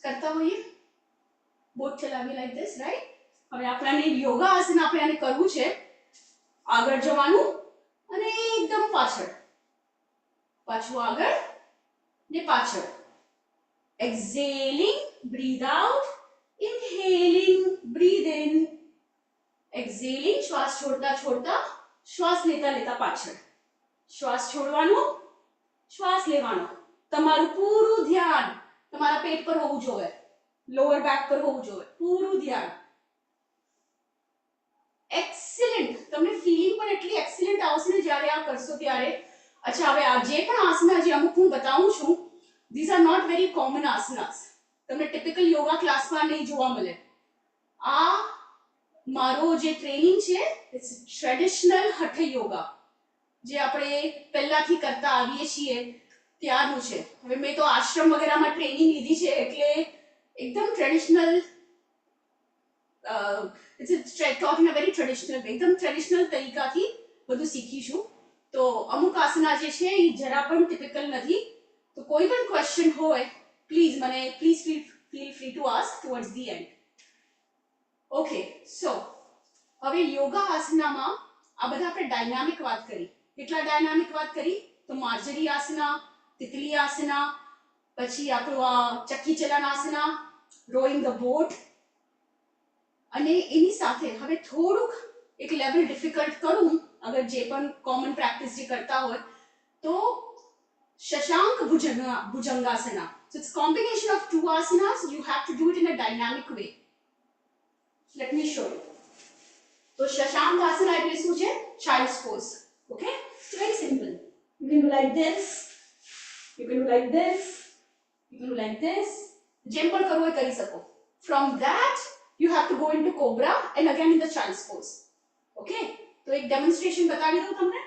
કરતા હોઈએ, બોટ ચલાવી લાઈક ધીસ, રાઈટ? હવે આપણને યોગા આસન આપણે આને કરવું છે, આગળ જવાનું અને એકદમ પાછળ, પાછું આગળ ને પાછળ. exhaling, breathe out, inhaling, breathe in, exhaling, શ્વાસ છોડતા છોડતા, શ્વાસ લેતા લેતા પાછળ, શ્વાસ છોડવાનો, શ્વાસ લેવાનો. તમારું પૂરું ધ્યાન તમારા પેટ પર હોવું જોઈએ, લોઅર બેક પર હોવું જોઈએ, પૂરું ધ્યાન. એક્સેલન્ટ, તમને ફીલિંગ પણ એટલી એક્સેલન્ટ આવશે ને જ્યારે આ કરશો ત્યારે. અચ્છા, હવે આ જે પણ આસના જે અમુક હું બતાવું છું, these are not very common asanas, તમને ટિપિકલ યોગા ક્લાસમાં નહીં જોવા મળે. આ મારો જે ટ્રેનિંગ છે ઇટ્સ ટ્રેડિશનલ હઠ યોગા, જે આપણે પહેલાથી કરતા આવીએ છીએ ત્યારનું છે. હવે મેં તો આશ્રમ વગેરેમાં ટ્રેનિંગ લીધી છે, એટલે એકદમ traditional, it's taught in a very traditional way, એકદમ ટ્રેડિશનલ તરીકાથી બધું શીખીશું. તો અમુક આસના જે છે એ જરા પણ ટિપિકલ નથી. તો કોઈ પણ ક્વેશ્ચન હોય please feel free to ask towards the end. Okay, so હવે યોગા આસનામાં આ બધા આપણે ડાયનામિક વાત કરી. કેટલા ડાયનામિક વાત કરી? તો માર્જરી આસના, તિતલી આસના, પછી આપણું આ ચક્કી ચલાન આસના, રોઈંગ ધ બોટ, અને એની સાથે હવે થોડુંક એક લેવલ ડિફિકલ્ટ કરું, અગર જે પણ કોમન પ્રેક્ટિસ જે કરતા હોય તો Shashank ભુજંગાસના. So it's combination of two asanas, you have to do it in a dynamic way. Let me show you. તો શશાંક આસન એટલે શું છે? Child's pose. Okay, so very simple. You can do like this, you can do like this, you can do like this. જેમ પણ કરવું હોય કરી શકો. From that you have to go into cobra and again in the child's pose. Okay, તો એક demonstration બતાવી દઉં તમને.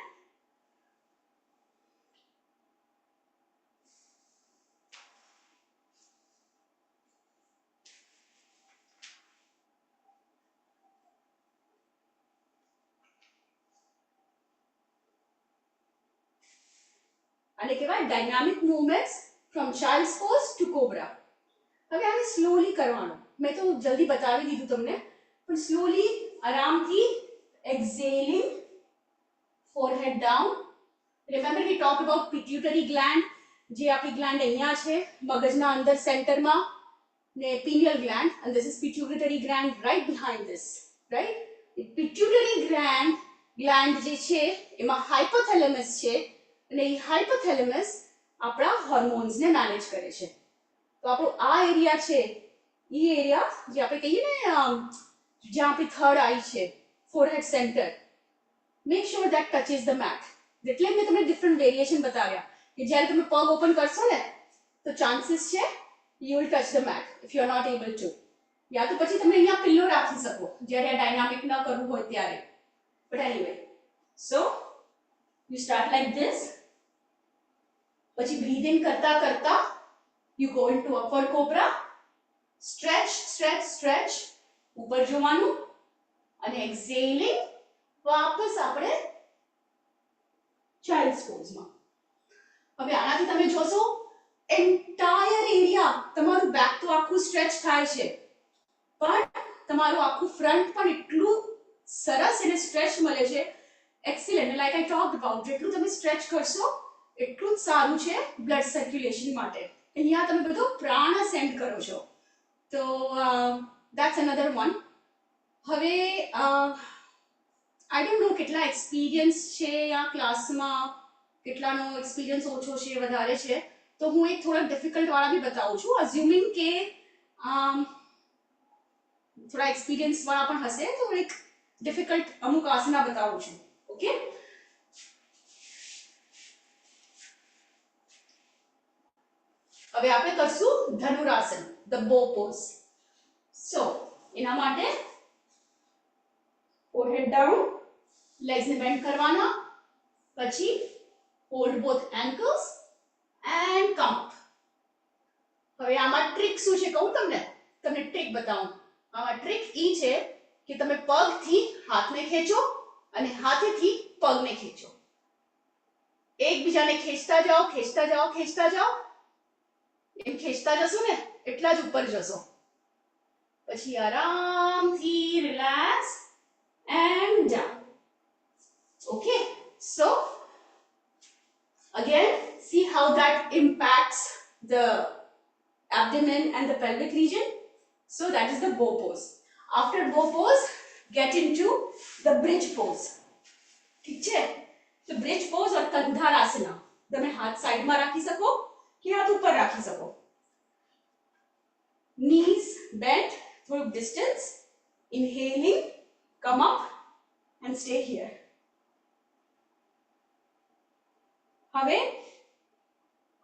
આને કહેવાય dynamic movements from child's pose two cobra. હવે આને સ્લોલી કરવાનું. મેં તો જલ્દી બતાવી દીધું તમને, પણ સ્લોલી આરામથી exhaling, forehead down. Remember we talk about pituitary gland, જે આપણી ગ્લેન્ડ અહીંયા છે મગજના અંદર સેન્ટરમાં, ને pineal gland, and this is pituitary gland right behind this, right? pituitary gland જે છે એમાં હાઇપોથેલેમસ છે, અને એ હાઇપોથેલેમસ આપણા હોર્મોન્સને મેનેજ કરે છે. તો આપણો આ એરિયા છે, એ એરિયા જે આપણે કહીએ ને જ્યાં આપણી થર્ડ આઈ છે, forehead centre, make sure that touches the mat. એટલે મેં તમને ડિફરન્ટ વેરિએશન બતાવ્યા કે જ્યારે તમે પગ ઓપન કરશો ને તો ચાન્સીસ છે you will touch the mat if you are not able to. યા તો પછી તમે અહીંયા પિલ્લો રાખી શકો જ્યારે આ ડાયનામિક ન કરવું હોય ત્યારે. But anyway, so you start like this. પછી breathing કરતા કરતા you go into upward cobra, stretch stretch stretch, ઉપર જોવાનું, અને exhaling વાપસ આપણે child's pose માં. હવે આનાથી તમે જોશો એન્ટાયર એરિયા તમારું બેક તો આખું સ્ટ્રેચ થાય છે, પણ તમારું આખું ફ્રન્ટ પણ એટલું સરસ એને સ્ટ્રેચ મળે છે. Excellent. Like I talked about, જેટલું તમે સ્ટ્રેચ કરશો એટલું જ સારું છે બ્લડ સર્ક્યુલેશન માટે. અહીંયા તમે બધો પ્રાણ સેન્ડ કરો છો. તો ધેટ્સ અનધર વન. હવે આઈ ડોન્ટ નો કેટલા એક્સપિરિયન્સ છે આ ક્લાસમાં, કેટલાનો એક્સપિરિયન્સ ઓછો છે વધારે છે, તો હું એક થોડા ડિફિકલ્ટ વાળા બી બતાવું છું, અઝ્યુમિંગ કે થોડા એક્સપિરિયન્સ વાળા પણ હશે, તો એક ડિફિકલ્ટ અમુક આસના બતાવું છું. ઓકે, હવે આપણે કરશું Dhanurasana, the bow pose. So એના માટે ફોરહેડ ડાઉન, લેગ્સ ને બેન્ડ કરવાના, પછી hold both ankles and come up. હવે આમાં ટ્રિક શું છે કહું તમને ટ્રિક બતાવું. આમાં ટ્રિક ઈ છે કે તમે પગથી હાથને ખેંચો અને હાથેથી પગને ખેંચો. એકબીજાને ખેંચતા જાઓ ખેંચતા જાઓ ખેંચતા જાઓ. એમ ખેંચતા જશો ને એટલા જ ઉપર જશો. પછી આરામથી relax and down. Okay, so again see how that impacts the abdomen and the pelvic region. So that is the bow pose. After bow pose, get into the bridge pose. ठीक है? तो bridge pose और कंधारासना. તમે હાથ સાઈડમાં રાખી શકો કે હાથ ઉપર રાખી શકો. Knees bent through distance. Inhaling, come up and stay here. હવે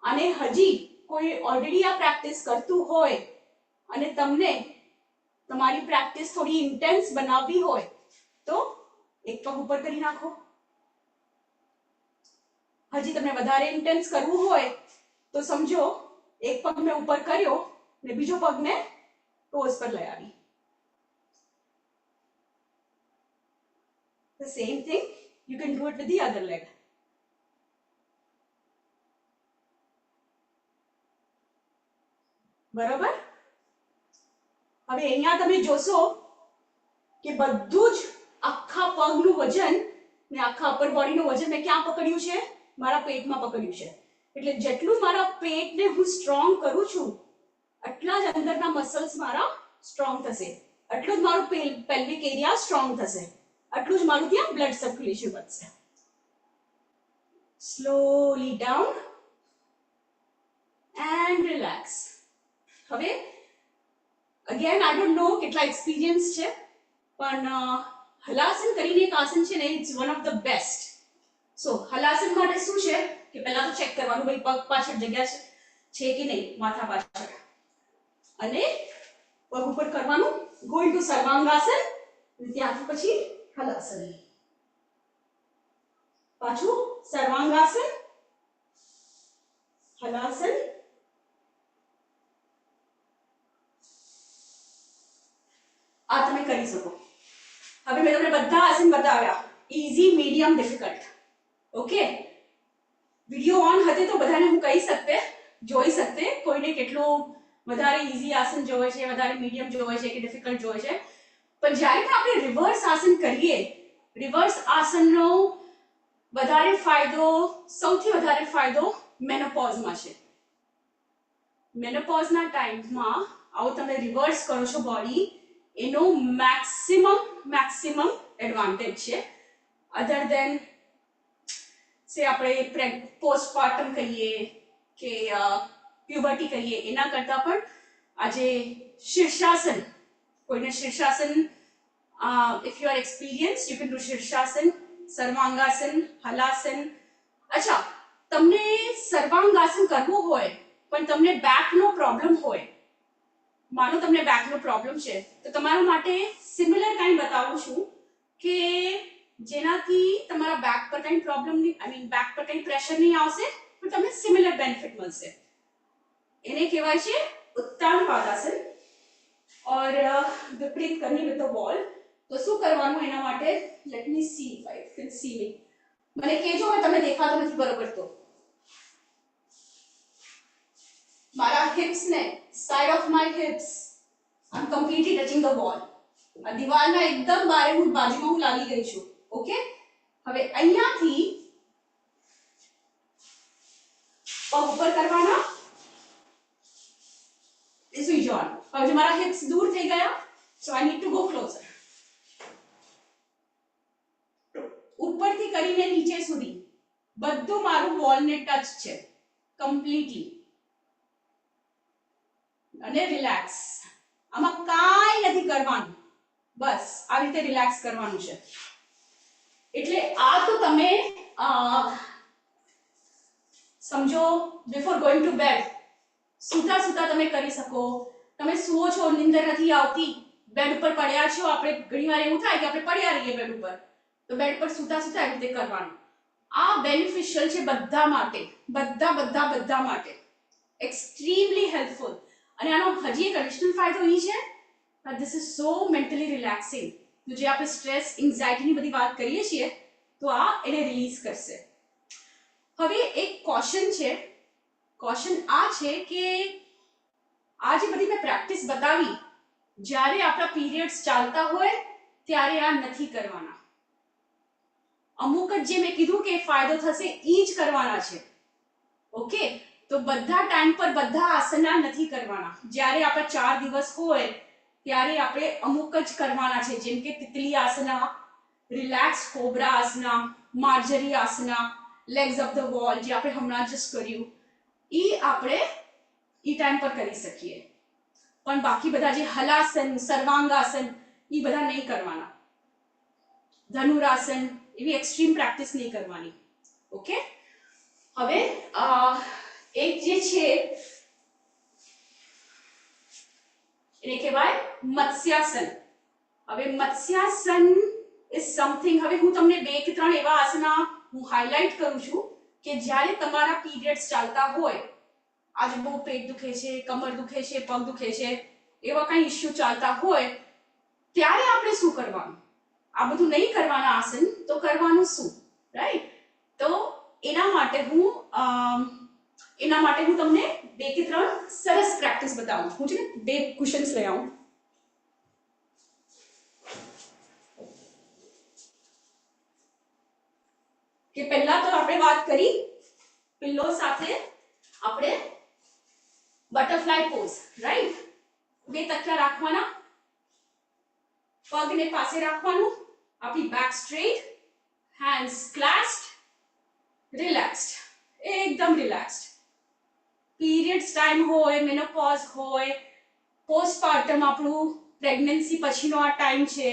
અને હજી કોઈ ઓલરેડી આ પ્રેક્ટિસ કરતું હોય અને તમને તમારી પ્રેક્ટિસ થોડી ઇન્ટેન્સ બનાવવી હોય તો એક પગ ઉપર કરી નાખો. હજી તમને વધારે ઇન્ટેન્સ કરવું હોય તો સમજો એક પગ મેં ઉપર કર્યો ને બીજો પગ મેં ટોઝ પર લઈ આવી. The same thing you can do it with the other leg. બરોબર. હવે અહીંયા તમે જોશો કે બધું જ આખા પગનું વજન ને આખા અપર બોડીનું વજન મેં ક્યાં પકડ્યું છે? મારા પેટમાં પકડ્યું છે. એટલે જેટલું મારા પેટને હું સ્ટ્રોંગ કરું છું એટલા જ અંદરના મસલ્સ મારા સ્ટ્રોંગ થશે, એટલું જ મારું પેલ્વિક એરિયા સ્ટ્રોંગ થશે, એટલું જ મારું ત્યાં બ્લડ સર્ક્યુલેશન વધશે. Slowly down and relax. હવે અગેન આઈ ડોન્ટ નો કેટલા એક્સપિરિયન્સ છે, પણ હલાસન કરીને એક આસન છે ને, it's one of the best. So Halasana માટે શું છે કે પહેલા તો ચેક કરવાનું ભાઈ પગ પાછળ જગ્યા છે કે નહીં, માથા પાછળ, અને પગ ઉપર કરવાનું ગોઈંગ ટુ સર્વાંગાસન, ત્યાંથી પછી હલાસન, પાછું સર્વાંગાસન, હલાસન, આ તમે કરી શકો. હવે મેં તમને બધા આસન બતાવ્યા, easy, medium, difficult. Okay, video on હતી તો બધાને હું કહી શકતે, જોઈ શકતે કોઈને કેટલું વધારે ઈઝી આસન જોવે છે, વધારે મીડિયમ જોવે છે કે ડિફિકલ્ટ જોવે છે. પણ જ્યારે પણ આપણે રિવર્સ આસન કરીએ, રિવર્સ આસનનો વધારે ફાયદો, સૌથી વધારે ફાયદો મેનોપોઝમાં છે. મેનોપોઝના ટાઈમમાં આવું તમે રિવર્સ કરો છો બોડી, એનો મેક્સિમમ એડવાન્ટેજ છે. અધર દેન સે આપણે પોસ્ટપાર્ટમ કહીએ કે પ્યુબર્ટી કહીએ, એના કરતાં પણ આજે શીર્ષાસન, કોઈને શીર્ષાસન, if you are experienced you can do શીર્ષાસન, સર્વાંગાસન, હલાસન. અચ્છા, તમને સર્વાંગાસન કરવું હોય પણ તમને બેકનો પ્રોબ્લેમ હોય, માનો તમને બેકનો પ્રોબ્લેમ છે, તો તમારા માટે સિમિલર કાંઈ બતાવું છું કે જેનાથી તમારા બેક પર કંઈ પ્રોબ્લેમ નહીં, આઈ મીન બેક પર કંઈ પ્રેશર નહીં આવશે, પણ તમને સિમિલર બેનિફિટ મળશે. એને કહેવાય છે ઉત્તાન પાદાસન ઓર વિપરીત કરની વિથ ધ વોલ. તો શું કરવાનું એના માટે? Late me C if I can see me. મને કહેજો કે તમને દેખાતો નથી બરોબર તો. મારા હિપ્સ ને, side of my hips, I am completely touching the wall. આ દિવાલના એકદમ બાજુમાં હું લાગી ગઈ છું. ઓકે, હવે અહીંયાથી પગ ઉપર કરવાના, સુઈ જવાનું. હવે જો મારા હિપ્સ દૂર થઈ ગયા, so I need to go closer. ઉપરથી કરીને નીચે સુધી બધું મારું વોલને ટચ છે કમ્પ્લીટલી, અને રિલેક્સ. આમાં કાંઈ નથી કરવાનું, બસ આ રીતે રિલેક્સ કરવાનું છે. એટલે આ તો તમે સમજો બિફોર ગોઈંગ ટુ બેડ, સૂતા સૂતા તમે કરી શકો. તમે સુવો છો, નીંદર નથી આવતી, બેડ ઉપર પડ્યા છો, આપણે ઘણીવાર એવું થાય કે આપણે પડ્યા રહીએ બેડ ઉપર, તો બેડ પર સૂતા સૂતા એવી રીતે કરવાનું. આ બેનિફિશિયલ છે બધા માટે, બધા માટે, એક્સ્ટ્રીમલી હેલ્પફુલ. અને આનો હજી એક એડિશનલ ફાયદો એ છે that this is so mentally relaxing. તો જે આપણે સ્ટ્રેસ, એન્ઝાઇટીની બધી વાત કરીએ છીએ, તો આ એને રિલીઝ કરશે. હવે એક કોશન છે, કોશન આ છે કે આ જે બધી મેં પ્રેક્ટિસ બતાવી, જ્યારે આપણા પીરિયડ્સ ચાલતા હોય ત્યારે આ નથી કરવાના. અમુક જ જે મેં કીધું કે ફાયદો થશે એ જ કરવાના છે. ઓકે, તો બધા ટાઈમ પર બધા આસના નથી કરવાના. જ્યારે આપણા 4 દિવસ હોય ત્યારે આપણે અમુક જ કરવાના છે, જેમ કે Titli asana, relax cobra asana, Marjari asana, legs of the wall જે આપણે હમણાં જ કર્યું, એ આપણે એ ટાઈમ પર કરી શકીએ. પણ બાકી બધા જે હલાસન, સર્વાંગાસન, એ બધા નહીં કરવાના. ધનુરાસન એવી એક્સ્ટ્રીમ પ્રેક્ટિસ નહીં કરવાની. ઓકે, હવે એક જે છે એને કહેવાય મત્સ્યાસન. હવે મત્સ્યાસન ઇઝ સમથિંગ, હવે હું તમને 2 કે 3 એવા આસના હું હાઇલાઇટ કરું છું કે જ્યારે તમારા પીરિયડ્સ ચાલતા હોય, આજે બહુ પેટ દુખે છે, કમર દુખે છે, પગ દુખે છે, એવા કંઈ ઇશ્યુ ચાલતા હોય ત્યારે આપણે શું કરવાનું? આ બધું નહીં કરવાના આસન, તો કરવાનું શું? રાઈટ. તો એના માટે હું તમને 2 કે 3 સરસ પ્રેક્ટિસ બતાવું. હું છે ને 2 ક્વેશ્ચન્સ લઈ આવું. કે પહેલા તો આપણે વાત કરી પિલ્લો સાથે આપણે બટરફ્લાય પોઝ, રાઈટ. 2 તકિયા રાખવાના, પગને પાસે રાખવાનું, આપણી back straight, hands clasped, relaxed, એકદમ રિલેક્સ્ડ. પીરિયડ્સ ટાઈમ હોય, મેનોપોઝ હોય, પોસ્ટપાર્ટમ આપણું પ્રેગ્નન્સી પછીનો આ ટાઈમ છે,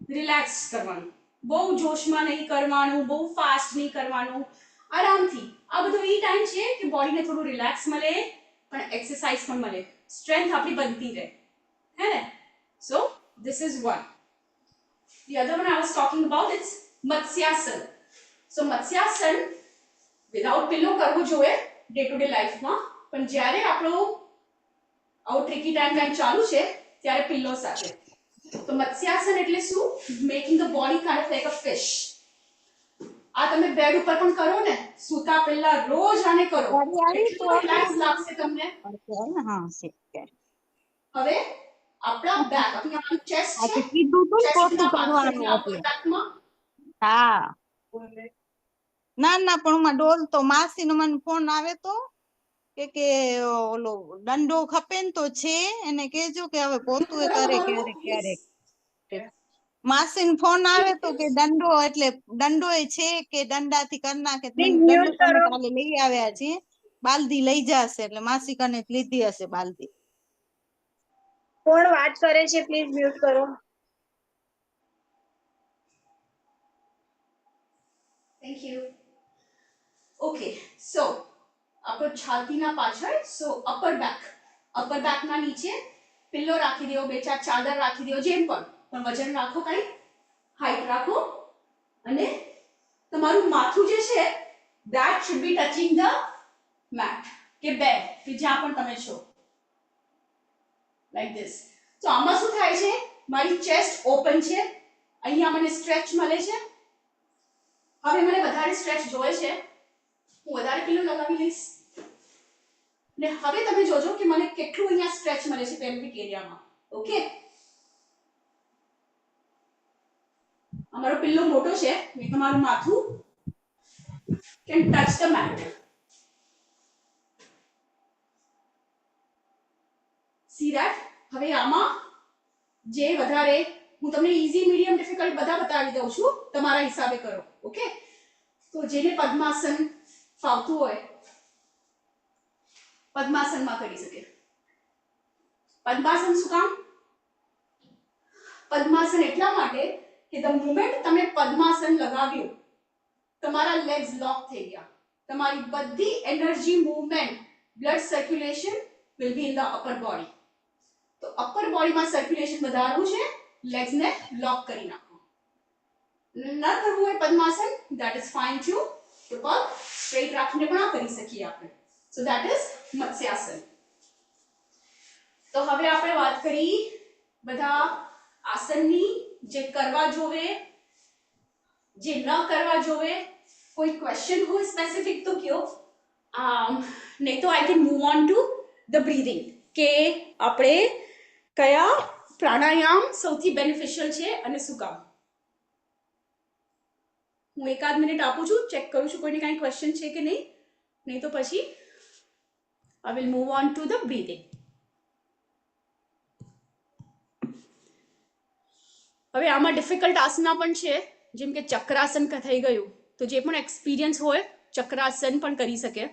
રિલેક્સ કરવાનું, બહુ જોશમાં નહીં કરવાનું, બહુ ફાસ્ટ નહીં કરવાનું, આરામથી. આ બધો એ ટાઈમ છે કે બોડીને થોડું રિલેક્સ મળે પણ એક્સરસાઇઝ પણ મળે, સ્ટ્રેન્થ આપણી બનતી રહે, હે ને? સો this is one. The other one I was talking about is Matsyasana. So Matsyasana without pillow કરવું જોઈએ ડે ટુ ડે લાઈફમાં, પણ જ્યારે આપણો આવો ટ્રિકી ટાઈમ ચાલુ છે ત્યારે પિલ્લો સાથે. તો મત્સ્યાસન એટલે શું? Making the body kind of like a fish. આ તમે બેડ ઉપર પણ કરો ને, સૂતા પહેલા રોજ આને કરો, એટલું રિલેક્સ લાગશે તમને. હા છે. હવે આપણા બેક, આપણી ચેસ્ટ છે, કીધું તું ને ચેસ્ટના કોતું પાછળની કરવાનું અપર હતું. બેકમાં હા ના ના, પણ માં ડોલ તો માસી નો મને ફોન આવે તો કે ઓલો દંડો ખપે ને તો છે એને કેજો કે હવે પોતું એ કરે ક્યારેક ક્યારેક. માસી નો ફોન આવે તો કે દંડો એટલે દંડો એ છે કે દંડાથી કરી નાખે. Please દંડો mute તમે કરો. કાલે લઈ આવ્યા છીએ, બાલદી લઈ જશે એટલે માસી કને લીધી હશે બાલદી. કોણ વાત કરે છે પ્લીઝ મ્યુટ કરો. Thank you. ઓકે, સો આપણો છાતીના પાછળ, સો અપર બેકના નીચે પિલ્લો રાખી દો, બે ચાર ચાદર રાખી દો, જેમ પણ વજન રાખો, કઈ હાઈટ રાખો, અને તમારું માથું જે છે that should be touching the mat કે બેડ કે જ્યાં પણ તમે છો, like this. તો આમાં શું થાય છે? મારી ચેસ્ટ ઓપન છે, અહીંયા મને સ્ટ્રેચ મળે છે. હવે મને વધારે સ્ટ્રેચ જોઈએ છે, હું વધારે પિલ્લો લગાવી લઈશ, ને હવે તમે જોજો કે મને કેટલું અહીંયા સ્ટ્રેચ મળે છે પેલ્વિક એરિયામાં. ઓકે, અમારો પિલ્લો મોટો છે ને તમારું માથું can touch the mat. See that? હવે આમાં જે વધારે, હું તમને ઈઝી, મીડિયમ, ડિફિકલ્ટ બધા બતાવી દઉં છું, તમારા હિસાબે કરો. ઓકે, તો જેને પદ્માસન ફાવતું હોય પદ્માસનમાં કરી શકે. પદ્માસન શું કામ? પદ્માસન એટલા માટે કે ધ મોમેન્ટ તમે પદ્માસન લગાવ્યું, તમારા લેગ્સ લોક થઈ ગયા, તમારી બધી energy, movement, blood circulation will be in the upper body. તો અપર બોડીમાં સર્ક્યુલેશન વધારવું છે, લેગ્સને લોક કરી નાખો. ન કરવું હોય Padmasana, that is fine too. તો પગ સ્ટ્રેટ રાખીને પણ આ કરી શકીએ આપણે. So that is Matsyasana. તો હવે આપણે વાત કરી બધા આસનની, જે કરવા જોવે, જે ન કરવા જોવે. કોઈ ક્વેશ્ચન હોય સ્પેસિફિક તો કયો, નહીં તો I can move on to the breathing, કે આપણે કયા પ્રાણાયામ સૌથી બેનિફિશિયલ છે અને શું કામ. હું એકાદ મિનિટ આપું છું, ચેક કરું છું કોઈને કાંઈ ક્વેશ્ચન છે કે નહીં, નહીં તો પછી I will move on to the breathing. હવે આમાં ડિફિકલ્ટ આસના પણ છે, જેમ કે ચક્રાસન થઈ ગયું, તો જે પણ એક્સપિરિયન્સ હોય ચક્રાસન પણ કરી શકે.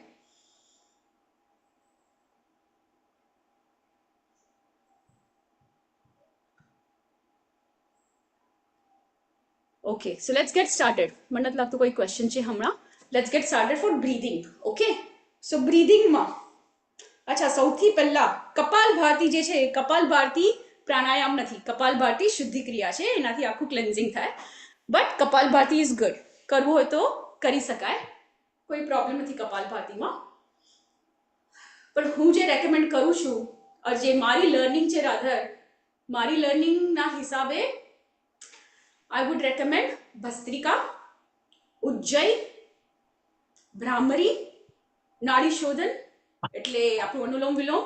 Okay, so let's get started. મને નથી લાગતું કોઈ ક્વેશ્ચન છે હમણાં. Let's get started for breathing. Okay, so બ્રીધિંગમાં અચ્છા, સૌથી પહેલા કપાલભાતિ જે છે, કપાલભાતિ પ્રાણાયામ નથી, કપાલભાતિ શુદ્ધિ ક્રિયા છે, એનાથી આખું ક્લેન્ઝિંગ થાય. બટ કપાલભાતિ ઇઝ ગુડ, કરવું હોય તો કરી શકાય, કોઈ પ્રોબ્લેમ નથી કપાલભાતિમાં. પણ હું જે રેકમેન્ડ કરું છું, જે મારી લર્નિંગ છે, રાધર મારી લર્નિંગના હિસાબે I would recommend ભસ્ત્રિકા, ઉજ્જય, ભ્રામરી, નાડી શોધન એટલે આપણું અનુલોમ વિલોમ,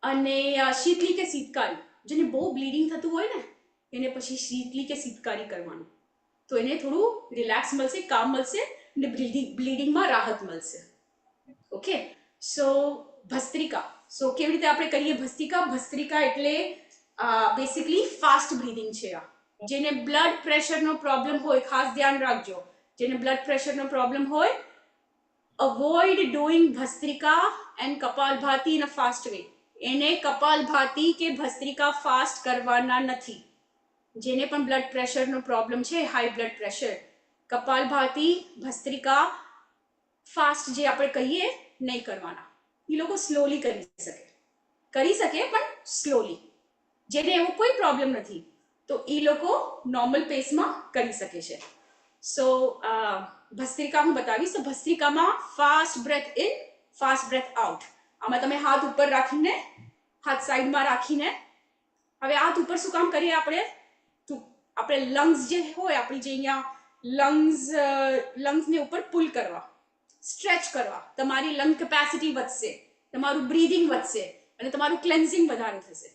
અને શીતલી કે શીતકારી. જેને બહુ બ્લીડિંગ થતું હોય ને, એને પછી શીતલી કે શીતકારી કરવાનું, તો એને થોડું રિલેક્સ મળશે, કામ મળશે, અને બ્લીડિંગમાં રાહત મળશે. ઓકે, સો ભસ્ત્રિકા. સો કેવી રીતે આપણે કરીએ ભસ્ત્રિકા? ભસ્ત્રિકા એટલે બેસિકલી ફાસ્ટ બ્રીધિંગ છે. આ જેને બ્લડ પ્રેશરનો પ્રોબ્લેમ હોય, ખાસ ધ્યાન રાખજો, જેને બ્લડ પ્રેશરનો પ્રોબ્લેમ હોય, avoid doing Bhastrika and Kapalbhati in a fast way. એને કપાલભાતિ કે ભસ્ત્રિકા ફાસ્ટ કરવાના નથી. જેને પણ બ્લડ પ્રેશરનો પ્રોબ્લેમ છે, high blood pressure, Kapalbhati, Bhastrika fast જે આપણે કહીએ નહીં કરવાના. એ લોકો સ્લોલી કરી શકે પણ સ્લોલી. જેને એવો કોઈ પ્રોબ્લેમ નથી તો એ લોકો નોર્મલ પેસમાં કરી શકે છે. સો ભસ્ત્રિકા હું બતાવીશ. તો ભસ્ત્રિકામાં fast breath in, fast breath out. આમાં તમે હાથ ઉપર રાખીને, હાથ સાઈડમાં રાખીને, હવે હાથ ઉપર શું કામ કરીએ આપણે? આપણે લંગ્સ જે હોય આપણી, જે અહીંયા લંગ્સને ઉપર પુલ કરવા, સ્ટ્રેચ કરવા, તમારી લંગ કેપેસિટી વધશે, તમારું બ્રીધિંગ વધશે અને તમારું ક્લેન્ઝિંગ વધારે થશે.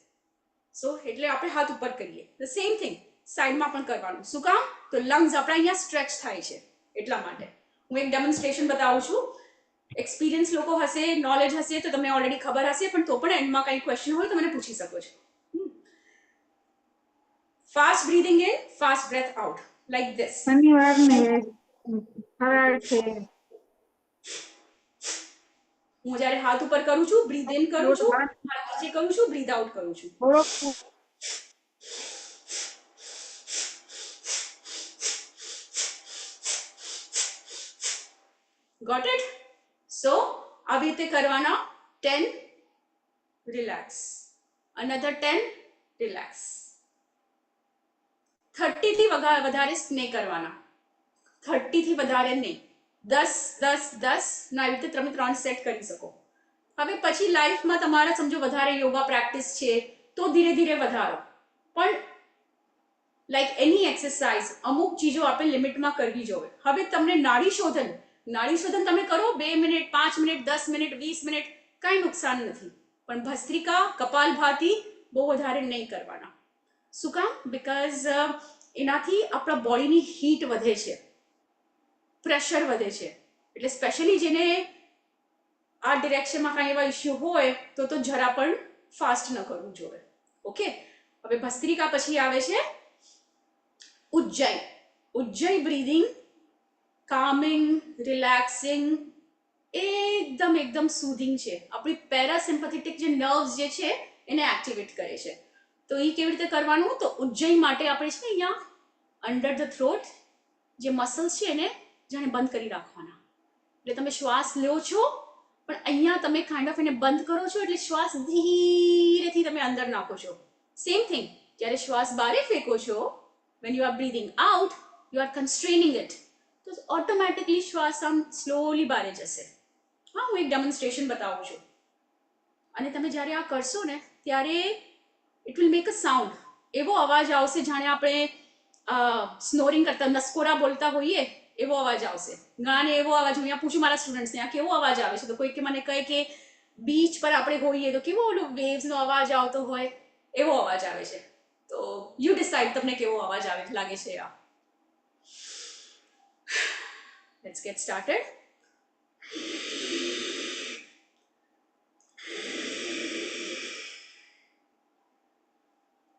સો એટલે આપણે હાથ ઉપર કરીએ. ધ સેમ થિંગ સાઈડમાં પણ કરવાનું. શું કામ? તો લંગ્સ આપણા અહીંયા સ્ટ્રેચ થાય છે એટલા માટે. હું એક ડેમોન્સ્ટ્રેશન બતાવું છું. એક્સપિરિયન્સ લોકો હશે, નોલેજ હશે તો તમને ઓલરેડી ખબર હશે, પણ તો પણ એન્ડમાં કંઈ ક્વેશ્ચન હોય તો મને પૂછી શકો છો. Fast breathing in, fast breath out, like this. શનિવાર ને ફરાળ છે. હું જ્યારે હાથ ઉપર કરું છું, બ્રીથ ઇન કરું છું, હાથ નીચે કરું છું, બ્રીથ આઉટ કરું છું. થોડોક Got it? So આવી રીતે કરવાના. 10 રિલેક્સ, another 10 રિલેક્સ. 30 થી વધારે નહીં કરવાના, 30 થી વધારે નહીં. 10 10 10 ના આવી રીતે તમે 3 સેટ કરી શકો. હવે પછી લાઈફમાં તમારા સમજો વધારે યોગા પ્રેક્ટિસ છે તો ધીરે ધીરે વધારો, પણ લાઈક એની એક્સરસાઇઝ અમુક ચીજો આપણે લિમિટમાં કરવી જોઈએ. હવે તમને નાડી શોધન તમે કરો 2 મિનિટ, 5 મિનિટ, 10 મિનિટ, 20 મિનિટ, કાંઈ નુકસાન નથી. પણ ભસ્ત્રિકા, કપાલભાતિ બહુ વધારે નહીં કરવાના. શું કામ? બીકોઝ એનાથી આપણા બોડીની હીટ વધે છે, પ્રેશર વધે છે. એટલે સ્પેશિયલી જેને આ ડિરેક્શનમાં કાંઈ એવા ઇસ્યુ હોય તો જરા પણ ફાસ્ટ ન કરવું જોઈએ. ઓકે, હવે ભસ્ત્રિકા પછી આવે છે ઉજ્જય. ઉજ્જય બ્રીધિંગ, કામિંગ, રિલેક્સિંગ, એકદમ સુધિંગ છે. આપણી પેરાસિમ્પેથેટિક જે નર્વ્સ જે છે એને એક્ટિવેટ કરે છે. તો એ કેવી રીતે કરવાનું? તો ઉજ્જય માટે આપણે છે ને અહીંયા અંડર ધ થ્રોટ જે મસલ્સ છે એને જાણે બંધ કરી રાખવાના. એટલે તમે શ્વાસ લો છો પણ અહીંયા તમે કાઇન્ડ ઓફ એને બંધ કરો છો, એટલે શ્વાસ ધીરેથી તમે અંદર નાખો છો. સેમ થિંગ જ્યારે શ્વાસ બહાર ફેંકો છો, when you are breathing out, you are constraining it. તો ઓટોમેટિકલી શ્વાસ આમ સ્લોલી બહાર જશે. હા, હું એક ડેમોન્સ્ટ્રેશન બતાવું છું. અને તમે જ્યારે આ કરશો ને ત્યારે it will make a sound. એવો અવાજ આવશે જાણે આપણે સ્નોરિંગ કરતા, નસકોરા બોલતા હોઈએ એવો અવાજ આવશે. ગાને એવો અવાજ, હું અહીંયા પૂછું મારા સ્ટુડન્ટ્સને આ કેવો અવાજ આવે છે, તો કોઈક મને કહે કે બીચ પર આપણે હોઈએ તો કેવો ઓલો વેવ્સનો અવાજ આવતો હોય એવો અવાજ આવે છે. તો યુ ડિસાઇડ તમને કેવો અવાજ લાગે છે. આ લેટ્સ ગેટ સ્ટાર્ટેડ.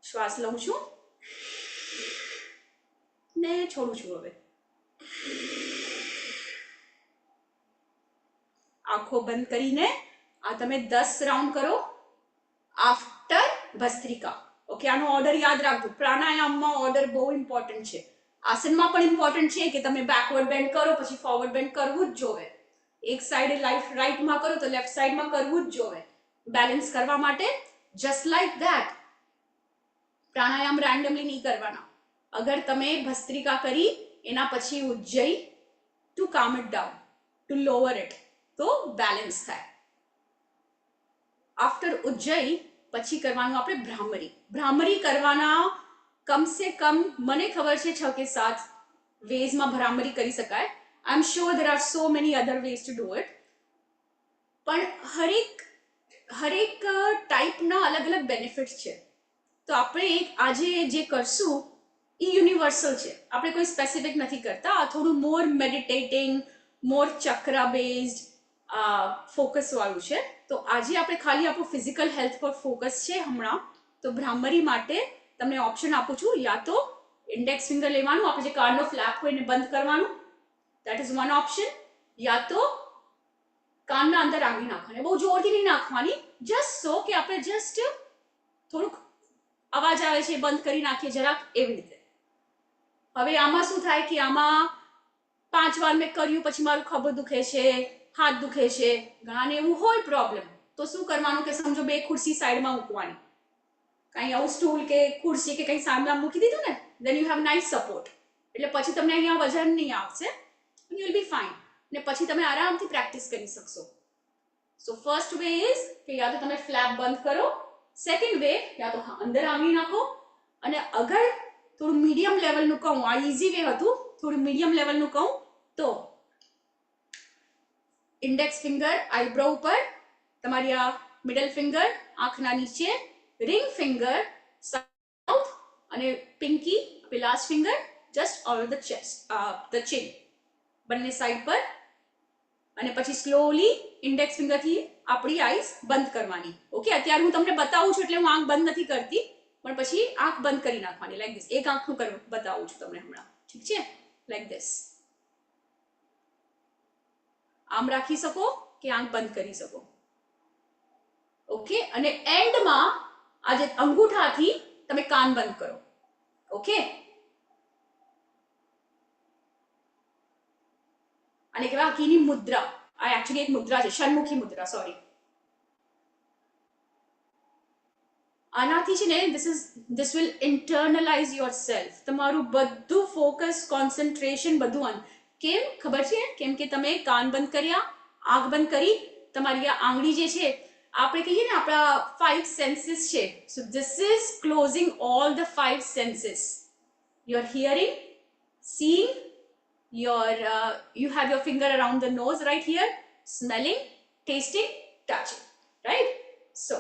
શ્વાસ લઉં છું ને છોડું છું. હવે આંખો બંધ કરીને આ તમે 10 રાઉન્ડ કરો આફ્ટર ભસ્ત્રિકા. ઓકે, આનો ઓર્ડર યાદ રાખજો. પ્રાણાયામમાં ઓર્ડર બહુ ઇમ્પોર્ટન્ટ છે. આસનમાં પણ ઇમ્પોર્ટન્ટ છે કે તમે બેકવર્ડ બેન્ડ કરો પછી ફોરવર્ડ બેન્ડ કરવું જ જોવે. એક સાઈડે રાઈટમાં કરો તો લેફ્ટ સાઈડમાં કરવું જ જોવે, બેલેન્સ કરવા માટે. Just like that pranayama randomly નહીં કરવાના. અગર તમે ભસ્ત્રિકા કરી એના પછી ujjayi to calm it down, to lower it, તો બેલેન્સ થાય. આફ્ટર ઉજ્જય પછી કરવાનું આપણે ભ્રામરી. ભ્રામરી કરવાના કમસે કમ મને ખબર છે 6 કે 7 વેઝમાં ભ્રામરી કરી શકાય. I am sure there are so many other ways to do it. પણ હરેક ટાઈપના અલગ અલગ બેનિફિટ્સ છે. તો આપણે આજે જે કરશું એ યુનિવર્સલ છે. આપણે કોઈ સ્પેસિફિક નથી કરતા. આ થોડું મોર મેડિટેટિંગ, મોર ચક્રા બેઝડ ફોકસ વાળું છે. તો આજે આપણે ખાલી આપણું ફિઝિકલ હેલ્થ પર ફોકસ છે હમણાં. તો ભ્રામરી માટે તમને ઓપ્શન આપું છું, યા તો ઇન્ડેક્સ ફિંગર લેવાનું, આપણે જે કાર્ડનો ફ્લેપ હોય એને બંધ કરવાનું, દેટ ઇઝ વન ઓપ્શન. યા તો કાનના અંદર આંગળી નાખવાની, બહુ જોરથી નહીં નાખવાની, જસ્ટ સો કે આપણે જસ્ટ થોડુંક અવાજ આવે છે બંધ કરી નાખીએ જરાક એવી રીતે. હવે આમાં શું થાય કે આમાં 5 વાર મેં કર્યું પછી મારું ખભો દુખે છે, હાથ દુખે છે, ઘણાને એવું હોય પ્રોબ્લેમ, તો શું કરવાનું કે સમજો 2 ખુરશી સાઈડમાં મૂકવાની, કઈ આવું સ્ટૂલ કે ખુરશી કે કઈ સામે મૂકી દીધું ને, then you have nice support, એટલે પછી તમને અહીંયા વજન નહીં આવશે, you will be fine, ને પછી તમે આરામથી પ્રેક્ટિસ કરી શકશો. સો ફર્સ્ટ વે ઇઝ કે યા તો તમે ફ્લેપ બંધ કરો, સેકન્ડ વે યા તો અંદર આંગળી નાખો, અને અગર થોડું મીડિયમ લેવલનું કહું, આ ઇઝી વે હતું, થોડું મીડિયમ લેવલનું કહું તો ઇન્ડેક્સ ફિંગર આઈબ્રો ઉપર, તમારી આ મિડલ ફિંગર આંખના નીચે, રિંગ ફિંગર સાઉથ, અને Pinky last finger just over the chest, the chin, બંને સાઈડ પર, અને પછી સ્લોલી ઇન્ડેક્સ ફિંગરથી આપણી આઈઝ બંધ કરવાની. ઓકે, અત્યારે હું તમને બતાવું છું એટલે હું આંખ બંધ નથી કરતી, પણ પછી આંખ બંધ કરી નાખવાની લાઈક ધીસ. એક આંખનું બતાવું છું તમને હમણાં, ઠીક છે? Like this. આમ રાખી શકો કે આંખ બંધ કરી શકો. ઓકે, અને એન્ડમાં આ જે અંગૂઠાથી તમે કાન બંધ કરો. ઓકે, અને કહેવાય કીની મુદ્રા. આ એકચ્યુઅલી એક મુદ્રા છે, ષણમુખી મુદ્રા, સોરી. આનાથી છે ને this will internalize yourself. તમારું બધું ફોકસ, કોન્સન્ટ્રેશન બધું કેમ ખબર છે? કેમ કે તમે કાન બંધ કર્યા, આંખ બંધ કરી, તમારી આ આંગળી જે છે, આપણે કહીએ ને આપણા 5 સેન્સીસ છે. સો this is closing all the 5 senses. Your hearing, seeing, you have your finger around the nose right here, smelling, tasting, touching, right? So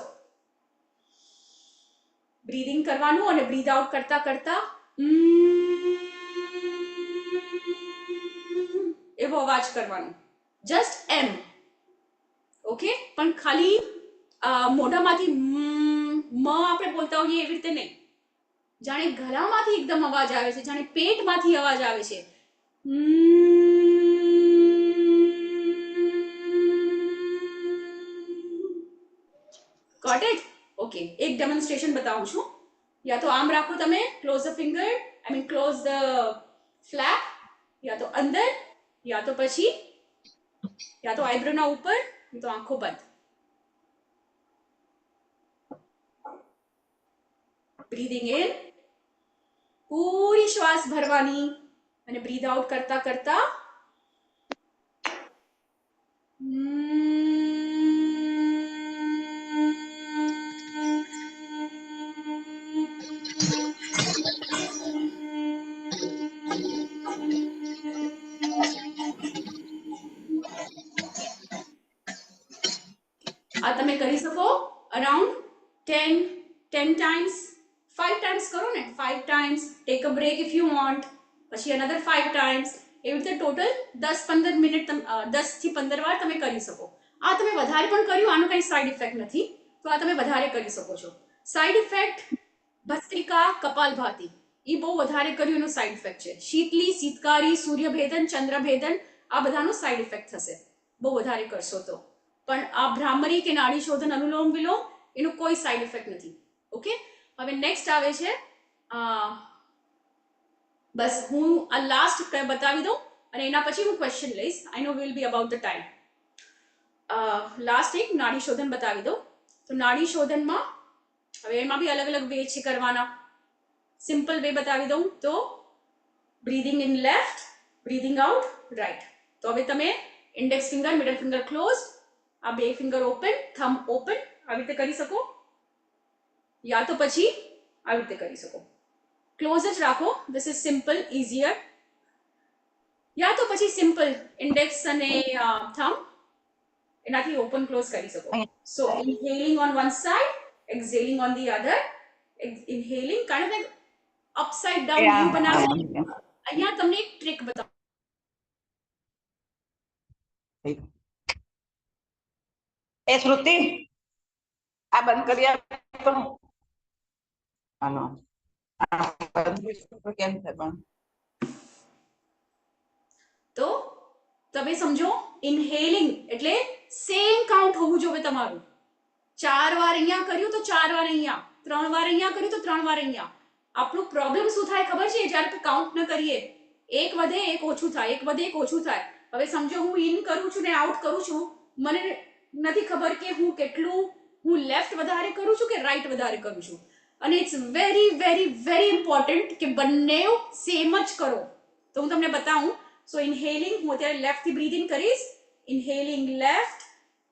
breathing કરવાનું, અને બ્રીથ આઉટ કરતા કરતા એવો અવાજ કરવાનો, જસ્ટ એમ. ઓકે, પણ ખાલી મોઢામાંથી આપણે બોલતા હોઈએ એવી રીતે નહીં, જાણે ગળામાંથી એકદમ અવાજ આવે છે, જાણે પેટમાંથી અવાજ આવે છે. Got it? ઓકે, એક ડેમોન્સ્ટ્રેશન બતાવું છું. યા તો આમ રાખો તમે, close the finger, I mean close the flap, યા તો અંદર, યા તો પછી યા તો આઈબ્રોના ઉપર, તો આંખો બંધ. બ્રીધિંગ ઇન, પૂરી શ્વાસ ભરવાની, અને બ્રીથ આઉટ કરતા કરતા આ તમે કરી શકો અરાઉન્ડ 10 times, 5 times કરો ને, 5 times, take a break if you want, પછી another 5 times, એવી રીતે ટોટલ 10-15 મિનિટ 10 થી 15 વાર તમે કરી શકો. આ તમે વધારે પણ કર્યું, આનો કંઈ સાઈડ ઇફેક્ટ નથી, તો આ તમે વધારે કરી શકો છો. સાઈડ ઇફેક્ટ ભસ્ત્રિકા, કપાલભાતિ, એ બહુ વધારે કર્યું એનો સાઈડ ઇફેક્ટ છે. શીતલી, શીતકારી, સૂર્યભેદન, ચંદ્રભેદન, આ બધાનો સાઈડ ઇફેક્ટ થશે બહુ વધારે કરશો તો. પણ આ ભ્રામરી કે નાડી શોધન, અનુલોમ વિલોમ, એનો કોઈ સાઈડ ઇફેક્ટ નથી. ઓકે, હવે નેક્સ્ટ આવે છે, બસ હું આ લાસ્ટ બતાવી દઉં, અને એના પછી હું ક્વેશ્ચન લઈશ. I know will be about the time. Last એક નાડી શોધન બતાવી દઉં. તો નાડી શોધનમાં હવે એમાં બી અલગ અલગ વે છે કરવાના. સિમ્પલ વે બતાવી દઉં તો breathing in left, breathing out right. તો હવે તમે index finger, middle finger close, આ 2 ફિંગર ઓપન, થંબ ઓપન, આવી રીતે કરી શકો, યા તો પછી આવી રીતે કરી શકો. ક્લોઝ જ રાખો, ધીસ ઇઝ સિમ્પલ, ઇઝીયર. યા તો પછી સિમ્પલ ઇન્ડેક્સ અને થંબ એનાથી ઓપન ક્લોઝ કરી શકો. So inhaling on one side, exhaling on the other. Inhaling kind of like upside down view બનાવી. અહીંયા તમને એક ટ્રિક બતાવું. એ શ્રુતિ, આ બંધ કરી આપ તો. હાલો, કેમ છે પણ? તો તમે સમજો, ઇન્હેલિંગ એટલે સેમ કાઉન્ટ હોવું જોઈએ તમારું. 4 વાર અહીંયા કર્યું તો 4 વાર અહીંયા, 3 વાર અહીંયા કર્યું તો 3 વાર અહીંયા. આપણું પ્રોબ્લેમ શું થાય ખબર છે? જ્યારે કાઉન્ટ ન કરીએ, એક વધે એક ઓછું થાય, એક વધે એક ઓછું થાય. હવે સમજો હું ઇન કરું છું ને આઉટ કરું છું, મને નથી ખબર કે હું કેટલું હું લેફ્ટ વધારે કરું છું કે રાઈટ વધારે કરું છું. અને it's very very very important કે બંને સેમ જ કરો. તો હું તમને બતાવું. સો ઇન્હેલિંગ, હું અત્યારે લેફ્ટ થી બ્રીથ ઇન કરીશ. ઇન્હેલિંગ લેફ્ટ,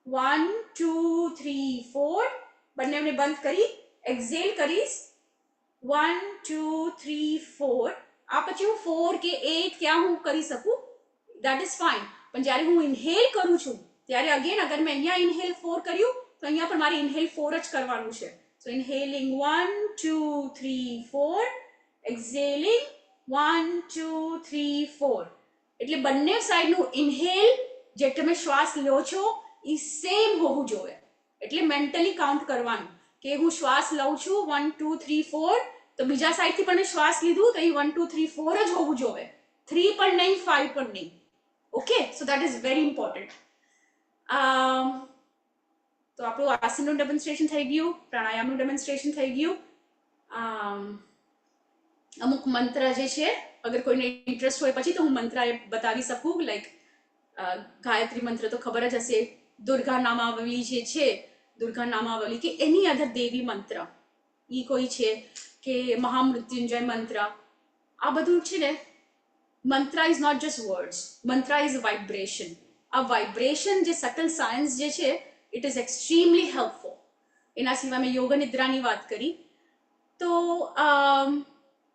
1 2 3 4, બંનેને બંધ કરી એક્ઝેલ કરીશ, 1 2 3 4. આ પછી હું 4 કે 8 ક્યાં હું કરી શકું, દેટ ઇઝ ફાઇન. પણ જ્યારે હું ઇન્હેલ કરું છું ત્યારે અગેન અગર મેં અહીંયા ઇન્હેલ 4 કર્યું તો અહીંયા પણ મારે ઇન્હેલ 4 જ કરવાનું છે. સો ઇન્હેલિંગ 1 2 3 4, એક્ઝેલિંગ 1 2 3 4. એટલે બંને સાઈડનું ઇન્હેલ જે તમે શ્વાસ લો છો એ સેમ હોવું જોઈએ. એટલે મેન્ટલી કાઉન્ટ કરવાનું કે હું શ્વાસ લઉં છું 1 2 3 4, તો બીજા સાઈડથી પણ શ્વાસ લીધું તો એ 1 2 3 4 જ હોવું જોઈએ, 3 પણ નહીં, 5 પણ નહીં. Okay, so that is very important. તો આપણું આસનનું ડેમોન્સ્ટ્રેશન થઈ ગયું, પ્રાણાયામનું ડેમોન્સ્ટ્રેશન થઈ ગયું. અમુક મંત્ર જે છે અગર કોઈને ઇન્ટરેસ્ટ હોય પછી તો હું મંત્ર એ બતાવી શકું. લાઈક ગાયત્રી મંત્ર તો ખબર જ હશે, દુર્ગા નામાવલી જે છે, દુર્ગા નામાવલી કે એની અધર દેવી મંત્ર ઈ કોઈ છે કે મહામૃત્યુંજય મંત્ર, આ બધું છે ને. મંત્ર ઇઝ નોટ જસ્ટ વર્ડ્સ, મંત્ર ઇઝ વાઇબ્રેશન. આ વાઇબ્રેશન જે સટલ સાયન્સ જે છે ઇટ ઇઝ એક્સ્ટ્રીમલી હેલ્પફુલ. એના સિવાય મેં યોગ નિદ્રાની વાત કરી. તો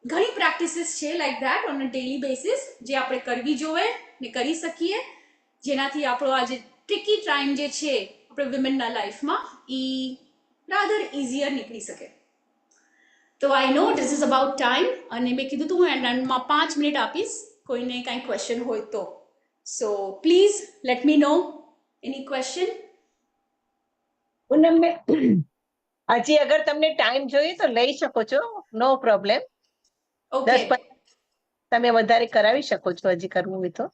ઘણી પ્રેક્ટિસીસ છે like that on a daily basis જે આપણે કરવી જોઈએ ને કરી શકીએ, જેનાથી આપણો આ જે ટ્રિકી ટાઈમ જે છે આપણે વિમેનના લાઈફમાં એ રાધર ઇઝીયર નીકળી શકે. તો આઈ નો ધીસ ઇઝ અબાઉટ ટાઈમ, અને મેં કીધું તું હું એન્ડમાં 5 મિનિટ આપીશ કોઈને કાંઈ ક્વેશ્ચન હોય તો. So please let me know any question. Poonam ben, હજી અગર તમને ટાઈમ જોઈએ તો લઈ શકો છો, નો પ્રોબ્લેમ. ઓકે, 10-15 તમે વધારે કરાવી શકો છો હજી કરવું હોય તો.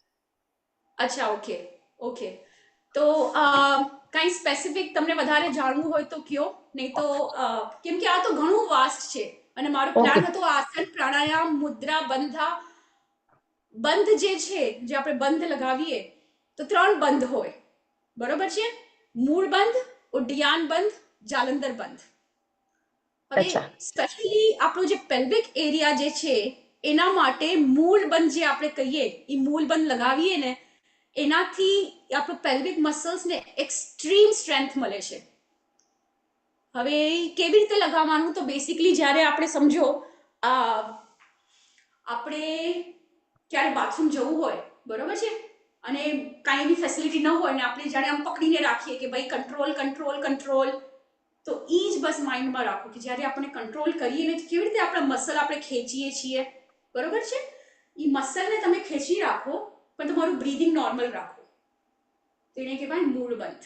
અચ્છા, ઓકે ઓકે. તો કાંઈ સ્પેસિફિક તમને વધારે જાણવું હોય તો કયો, નહીં તો કેમ કે આ તો ઘણું વાસ્ટ છે અને મારો પ્લાન હતો આસન, પ્રાણાયામ, મુદ્રા, બંધ જે છે, જે આપણે બંધ લગાવીએ તો 3 બંધ હોય, બરોબર છે? મૂળ બંધ, ઉડ્ડયન બંધ, જાલંધર બંધ. હવે સ્પેશિયલી આપણો જે પેલ્વિક એરિયા જે છે એના માટે મૂળ બંધ જે આપણે કહીએ એ મૂળ બંધ લગાવીએ ને એનાથી આપણું પેલ્વિક મસલ્સને એક્સ્ટ્રીમ સ્ટ્રેન્થ મળે છે. હવે કેવી રીતે લગાવવાનું, તો બેસિકલી જ્યારે આપણે સમજો આપણે ક્યારે બાથરૂમ જવું હોય, બરોબર છે, અને કાંઈ બી ફેસિલિટી ન હોય ને આપણે જાણે આમ પકડીને રાખીએ કે ભાઈ કંટ્રોલ કંટ્રોલ કંટ્રોલ, તો એ જ બસ માઇન્ડમાં રાખો કે જ્યારે આપણે કંટ્રોલ કરીએ ને કેવી રીતે આપણા મસલ આપણે ખેંચીએ છીએ, બરોબર છે? એ મસલને તમે ખેંચી રાખો પણ તમારું બ્રીધિંગ નોર્મલ રાખો, તેને કહેવાય મૂળ બંધ.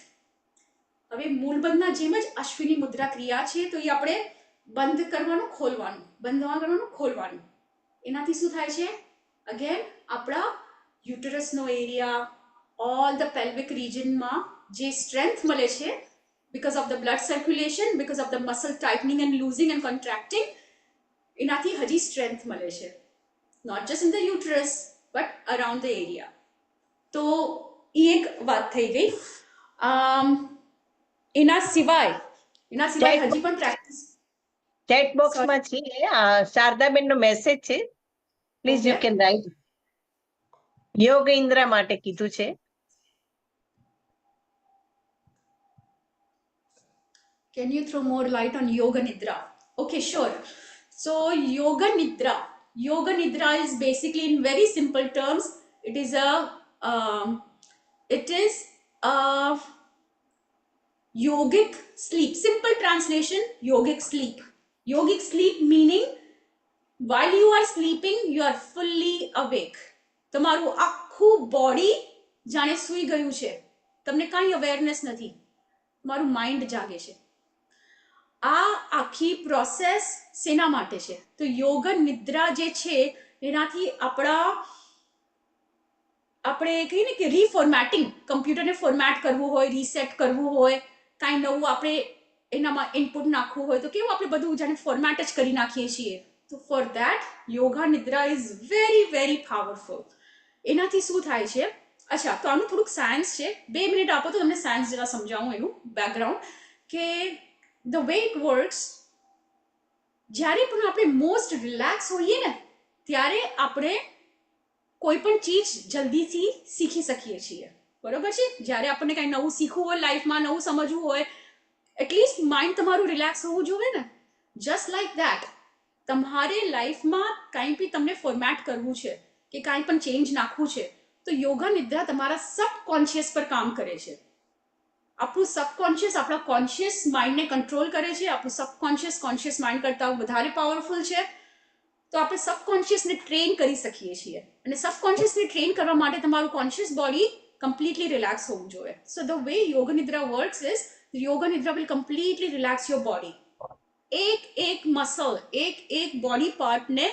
હવે મૂળ બંધના જેમ જ અશ્વિની મુદ્રા ક્રિયા છે, તો એ આપણે બંધ કરવાનું, ખોલવાનું, બંધ કરવાનું, ખોલવાનું. એનાથી શું થાય છે? અગેન આપણા યુટરસનો એરિયા, ઓલ ધ પેલ્વિક રિજનમાં જે સ્ટ્રેન્થ મળે છે because of the blood circulation, because of the muscle tightening and loosening and contracting, એનાથી હજી સ્ટ્રેન્થ મળે છે, not just in the uterus but around the area. તો એ એક વાત થઈ ગઈ. એના સિવાય હજી પણ પ્રેક્ટિસ ચેટ બોક્સમાં છે, શારદાબેનનો મેસેજ છે, પ્લીઝ યુ કેન રાઈટ. યોગ ઇન્દ્રા માટે કીધું છે. Can you throw more light on Yoga Nidra? Okay, sure. So Yoga Nidra is basically, in very simple terms, it is a yogic sleep. Simple translation, yogic sleep. Yogic sleep meaning while you are sleeping, you are fully awake. તમારું આખું body જાણે સૂઈ ગયું છે, તમને કાંઈ awareness નથી, તમારું માઇન્ડ જાગે છે. આ આખી પ્રોસેસ શેના માટે છે? તો યોગ નિદ્રા જે છે એનાથી આપણે કહીએ ને કે રીફોર્મેટિંગ, કમ્પ્યુટરને ફોર્મેટ કરવું હોય, રીસેટ કરવું હોય, કાંઈ નવું આપણે એનામાં ઇનપુટ નાખવું હોય તો કેવું આપણે બધું જાણે ફોર્મેટ જ કરી નાખીએ છીએ. તો for that yoga nidra is very very powerful. એનાથી શું થાય છે, અચ્છા તો આનું થોડુંક સાયન્સ છે, 2 મિનિટ આપો તો તમને સાયન્સ જરા સમજાવું એનું બેકગ્રાઉન્ડ, કે ધ વે ઇટ વર્ક્સ, જ્યારે પણ આપણે મોસ્ટ રિલેક્સ હોઈએ ને ત્યારે આપણે કોઈ પણ ચીજ જલ્દીથી શીખી શકીએ છીએ, બરોબર છે. જ્યારે આપણને કંઈ નવું શીખવું હોય લાઈફમાં, નવું સમજવું હોય, એટલીસ્ટ માઇન્ડ તમારું રિલેક્સ હોવું જોઈએ ને. જસ્ટ લાઈક ધેટ તમારે લાઈફમાં કાંઈ બી તમને ફોર્મેટ કરવું છે કે કાંઈ પણ ચેન્જ નાખવું છે, તો યોગા નિદ્રા તમારા સબકોન્શિયસ પર કામ કરે છે. આપણું સબકોન્શિયસ આપણા કોન્શિયસ માઇન્ડને કંટ્રોલ કરે છે. આપણું સબકોન્શિયસ કોન્શિયસ માઇન્ડ કરતાં વધારે પાવરફુલ છે. તો આપણે સબકોન્શિયસને ટ્રેન કરી શકીએ છીએ, અને સબકોન્શિયસને ટ્રેન કરવા માટે તમારું કોન્શિયસ બોડી કમ્પ્લીટલી રિલેક્સ હોવું જોઈએ. સો ધ વે યોગ નિદ્રા works is, yoga nidra will completely relax your body. એક મસલ, એક બોડી પાર્ટને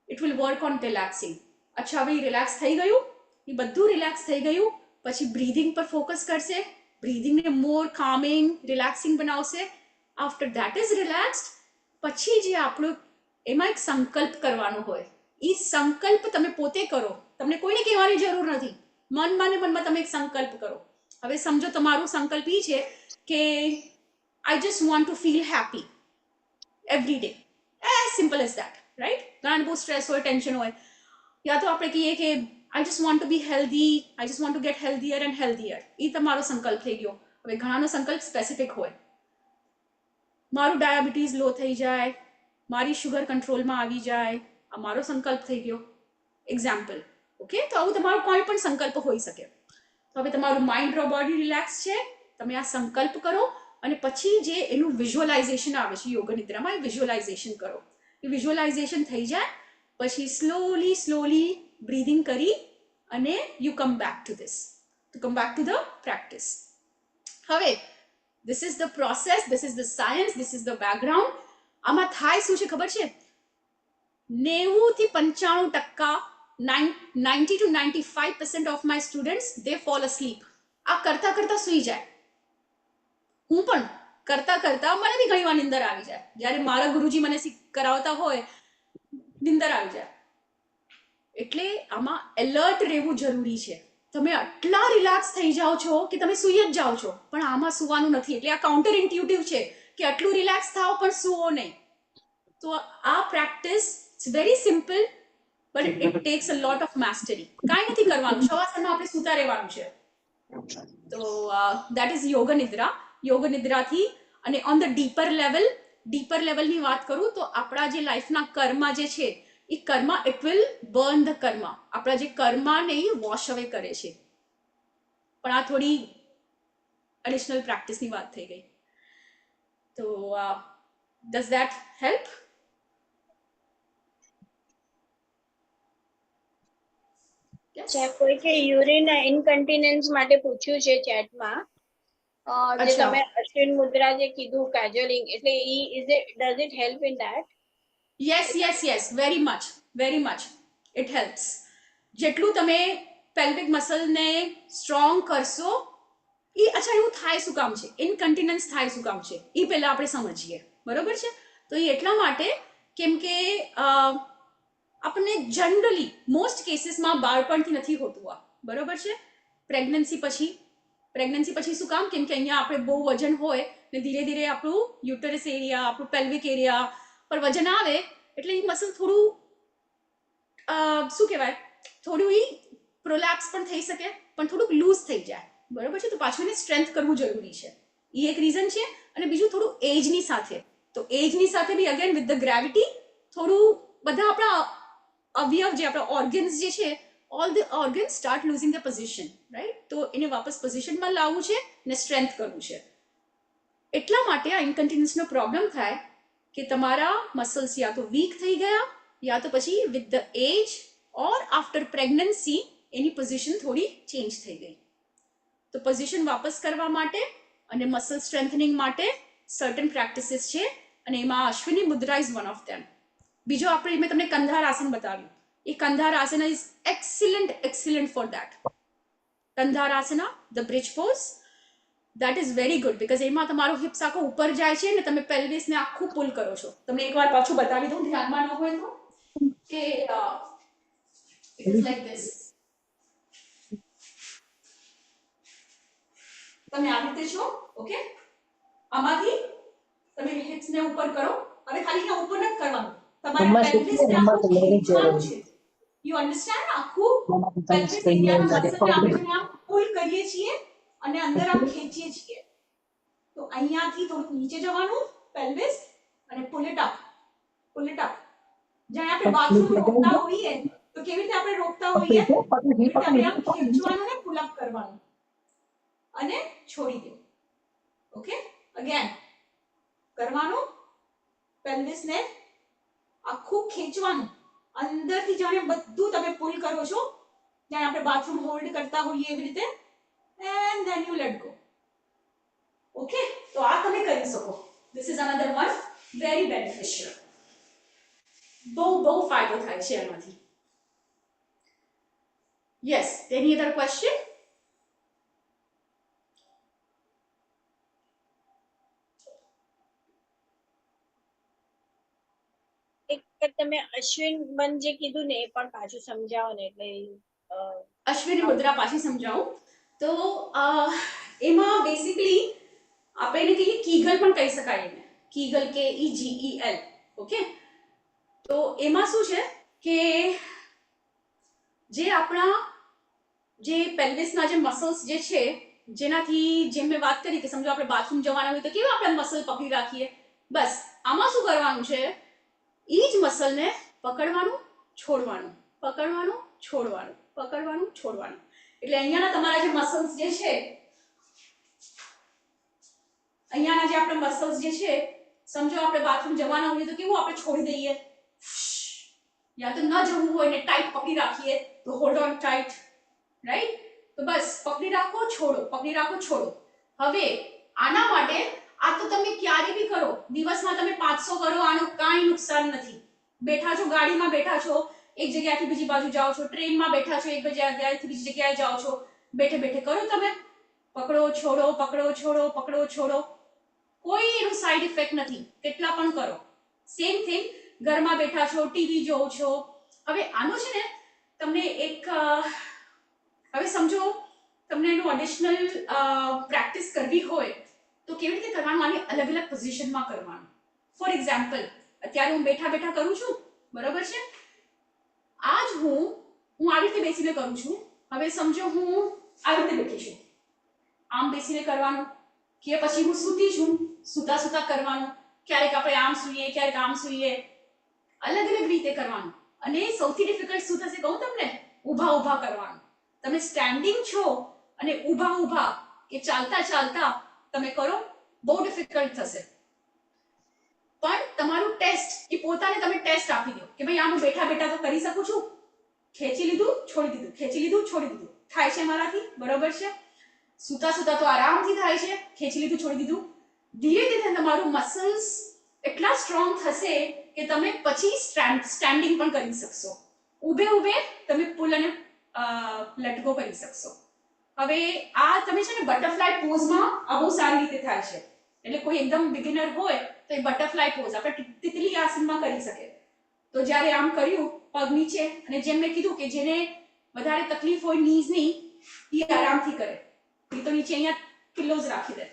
it will work on relaxing. અચ્છા ભાઈ રિલેક્સ થઈ ગયું, એ બધું રિલેક્સ થઈ ગયું, પછી બ્રીધિંગ પર ફોકસ કરશે, બ્રીધિંગને મોર કામિંગ રિલેક્સિંગ બનાવશે. આફ્ટર ધેટ ઇઝ રિલેક્સ્ડ, પછી જે આપણું એમાં એક સંકલ્પ કરવાનો હોય, એ સંકલ્પ તમે પોતે કરો, તમને કોઈને કહેવાની જરૂર નથી. મનમાં ને મનમાં તમે એક સંકલ્પ કરો. હવે સમજો તમારું સંકલ્પ એ છે કે I just want to feel happy every day, as simple as that, right. ઘણા બહુ સ્ટ્રેસ હોય, ટેન્શન હોય, યા તો આપણે કહીએ કે I just want to be healthy, I just want to get healthier and healthier. એ તમારો સંકલ્પ થઈ ગયો. હવે ઘણાનો સંકલ્પ સ્પેસિફિક હોય, મારું ડાયાબિટીસ લો થઈ જાય, મારી શુગર કંટ્રોલમાં આવી જાય, આ મારો સંકલ્પ થઈ ગયો, એક્ઝામ્પલ. ઓકે, તો આવું તમારો કોઈ પણ સંકલ્પ હોઈ શકે. તો હવે તમારું માઇન્ડ રો બોડી રિલેક્સ છે, તમે આ સંકલ્પ કરો, અને પછી જે એનું વિઝ્યુઅલાઇઝેશન આવે છે યોગ નિદ્રામાં, એ વિઝ્યુઅલાઇઝેશન કરો. એ વિઝ્યુઅલાઇઝેશન થઈ જાય પછી સ્લોલી બ્રીધિંગ કરી અને you come back to this, to come back to the practice. હવે this is the process, this is the science, this is the background. આમાં થાય શું છે ખબર છે? 90 થી 95%, 90 to 95% of my students they fall asleep. આ કરતા કરતા સૂઈ જાય. હું પણ કરતા કરતા મને બી ઘણી વાર નિંદર આવી જાય. જ્યારે મારા ગુરુજી મને કરાવતા હોય, નિંદર આવી જાય. એટલે આમાં એલર્ટ રહેવું જરૂરી છે. તમે આટલા રિલેક્સ થઈ જાઓ છો કે તમે સૂઈ જ જાઓ છો, પણ આમાં સૂવાનું નથી. એટલે આ કાઉન્ટર ઇન્ટ્યુટિવ છે કે આટલું રિલેક્સ થાઓ પણ સૂવો નહીં. તો આ practice it's very simple, but it takes a lot of mastery. કાંઈ નથી કરવાનું, શવાસનમાં આપણે સૂતા રહેવાનું છે. તો દેટ ઇઝ યોગ નિદ્રા. યોગ નિદ્રાથી અને ઓન ધ ડીપર લેવલની વાત કરું તો આપણા જે લાઈફના કર્મ જે છે, એ કર્મ ઇટ વિલ બર્ન ધ કર્મ. આપણા જે કર્મને એ વોશ અવે કરે છે. પણ આ થોડી એડિશનલ પ્રેક્ટિસની વાત થઈ ગઈ. તો ડઝ ધેટ હેલ્પ? કોઈકે યુરિન ઇન્કન્ટિનન્સ માટે પૂછ્યું છે ચેટમાં. જે અચ્છા. તમે અશ્વિન મુદ્રા જે કીધું કેજ્યુઅલિંગ, એટલે ઈ is it, does it help in that? yes, very much it helps. જેટલું તમે પેલ્વિક મસલને સ્ટ્રોંગ કરશો, અચ્છા એવું થાય શું કામ છે, ઇનકન્ટિનન્સ થાય શું કામ છે, એ પહેલા આપણે સમજીએ, બરોબર છે. તો એ એટલા માટે કેમ કે આપણને જનરલી મોસ્ટ કેસીસમાં બાળપણથી નથી હોતું આ, બરોબર છે. પ્રેગ્નન્સી પછી શું કામ, કેમ કે અહીંયા આપણે બહુ વજન હોય ને ધીરે ધીરે આપણું યુટરસ એરિયા, આપણું પેલ્વિક એરિયા પર વજન આવે એટલે એ મસલ થોડું શું કહેવાય, થોડું એ પ્રોલેપ્સ પણ થઈ શકે, પણ થોડુંક લૂઝ થઈ જાય, બરોબર છે. તો પાછું એને સ્ટ્રેન્થ કરવું જરૂરી છે. એ એક રીઝન છે. અને બીજું થોડું એજની સાથે, તો એજની સાથે બી અગેન વિથ ધ ગ્રેવિટી થોડું બધા આપણા અવયવ જે આપણા ઓર્ગન્સ જે છે, all the organs start losing the position, right. તો એને વાપસ પોઝિશનમાં લાવવું છે અને સ્ટ્રેન્થ કરવું છે. એટલા માટે આ ઇન્કન્ટિન્યુઅસનો પ્રોબ્લેમ થાય કે તમારા મસલ્સ યા તો વીક થઈ ગયા, યા તો પછી with the age or after pregnancy એની પોઝિશન થોડી ચેન્જ થઈ ગઈ. તો પોઝિશન વાપસ કરવા માટે અને મસલ સ્ટ્રેન્થનિંગ માટે સર્ટન પ્રેક્ટિસીસ છે, અને એમાં Ashwini mudra is one of them. બીજો આપણે મેં તમને કંધાર આસન બતાવ્યું, એ Kandhar asana is excellent for that. Kandhar asana, the bridge pose. That is very good because એમાં તમારો હિપ્સ આખો ઉપર જાય છે ને તમે પેલ્વિસને આખું પુલ કરો છો. તમને એકવાર પાછું બતાવી દઉં ધ્યાનમાં ન હોય તો કે ઇટ ઇઝ લાઈક ધીસ. તમે આ રીતે છો. ઓકે, આમાંથી તમે હિપ્સને ઉપર કરો. હવે ખાલી અહીંયા ઉપર નથી કરવાનું, તમારે પેલ્વિસને આખું ખેંચવાનું છે. You understand? આખું પેલ્વિસ એરિયાના મસલને આપણે જેને આમ પુલ કરીએ છીએ અને અંદર આમ ખેંચીએ છીએ. તો અહીંયાથી થોડું નીચે જવાનું પેલ્વિસ અને pull it up, pull it up. જ્યારે આપણે બાથરૂમ રોકતા હોઈએ તો કેવી રીતે આપણે રોકતા હોઈએ, એવી રીતે આપણે આમ ખેંચવાનું ને પુલ અપ કરવાનું અને છોડી દો. ઓકે, અગેન કરવાનું, પેલ્વિસને આખું ખેંચવાનું અંદરથી, જાણે બધું તમે પુલ કરો છો, જાણે આપણે બાથરૂમ હોલ્ડ કરતા હોઈએ એવી રીતે. And then you let go. Okay, તો આ તમે કરી શકો. This is another one very beneficial. બહુ ફાયદો થાય છે એનાથી. યસ, એની અધર ક્વેશ્ચન? એક તમે અશ્વિન મન જે કીધું ને એ પણ પાછું સમજાવો ને, એટલે અશ્વિની મુદ્રા પાછી સમજાવું તો એમાં બેસિકલી આપણે એને કહીએ કીગલ પણ કહી શકાય એને. Kegel, KEGEL. ઓકે, તો એમાં શું છે કે જે આપણા જે પેલ્વિસના જે મસલ્સ જે છે, જેનાથી જેમ મેં વાત કરી કે સમજો આપણે બાથરૂમ જવાના હોય તો કેવા આપણે મસલ પકડી રાખીએ, બસ આમાં શું કરવાનું છે, એ જ મસલને પકડવાનું, છોડવાનું, પકડવાનું, છોડવાનું, પકડવાનું, છોડવાનું. એટલે અહીંયાના તમારા જે મસલ્સ જે છે, અહીંયાના જે આપણે મસલ્સ જે છે, સમજો આપણે બાથરૂમ જવાના હોઈએ તો કેવું આપણે છોડી દઈએ, યા તો ન જવું હોય ને ટાઈટ પકડી રાખીએ તો હોલ્ડ ઓન ટાઈટ, રાઈટ? તો બસ પકડી રાખો, છોડો, પકડી રાખો, છોડો. હવે આના માટે આ તો તમે ક્યારે બી કરો, દિવસમાં તમે 500 કરો, આનું કાંઈ નુકસાન નથી. બેઠા છો, ગાડીમાં બેઠા છો, એક જગ્યાથી બીજી બાજુ જાઓ છો, ટ્રેનમાં બેઠા છો, એક જગ્યાએથી બીજી જગ્યાએ જાઓ છો, બેઠે બેઠે કરો તમે. પકડો, છોડો, પકડો, છોડો, પકડો, છોડો. કોઈ એનું સાઈડ ઇફેક્ટ નથી, કેટલા પણ કરો. સેમ થિંગ ઘરમાં બેઠા છો, ટીવી જોવો છો. હવે આનો છે ને તમને એક હવે સમજો તમને એનું એડિશનલ પ્રેક્ટિસ કરવી હોય તો કેવી રીતે કરવાનું, આની અલગ અલગ પોઝિશનમાં કરવાનું. ફોર એક્ઝામ્પલ, અત્યારે હું બેઠા બેઠા કરું છું, બરોબર છે? આજ હું આવી રીતે બેસીને કરું છું. હવે સમજો હું આવી રીતે બેઠી છું, આમ બેસીને કરવાનું, કે પછી હું સૂતી છું, સૂતા સૂતા કરવાનું. ક્યારેક આપણે આમ સૂઈએ, ક્યારેક આમ સૂઈએ, અલગ અલગ રીતે કરવાનું. અને સૌથી ડિફિકલ્ટ શું થશે કહું તમને? ઊભા ઊભા કરવાનું. તમે સ્ટેન્ડિંગ છો અને ઊભા ઊભા કે ચાલતા ચાલતા તમે કરો, બહુ ડિફિકલ્ટ થશે. પણ તમારું ટેસ્ટ, એ પોતાને તમે ટેસ્ટ આપી દો કે ભાઈ આ હું બેઠા બેઠા તો કરી શકું છું. ખેંચી લીધું, છોડી દીધું, ખેંચી લીધું, છોડી દીધું, થાય છે મારાથી, બરોબર છે? સૂતા સૂતા તો આરામથી થાય છે, ખેંચી લીધું, છોડી દીધું. ધીરે ધીરે તમારું મસલ્સ એટલા સ્ટ્રોંગ થશે કે તમે પછી સ્ટેન્ડિંગ પણ કરી શકશો. ઊભે ઊભે તમે પુલ અને લેટ ગો કરી શકશો. હવે આ તમે છે ને બટરફ્લાય પોઝમાં આ બહુ સારી રીતે થાય છે. એટલે કોઈ એકદમ બિગિનર હોય તો એ બટરફ્લાય પોઝ આપણે તિતલી આસનમાં કરી શકે. તો જ્યારે આમ કર્યું, પગ નીચે, અને જેમ મેં કીધું કે જેને વધારે તકલીફ હોય નીઝની, એ આરામથી કરે. એ તો નીચે અહીંયા પિલોઝ રાખી દે,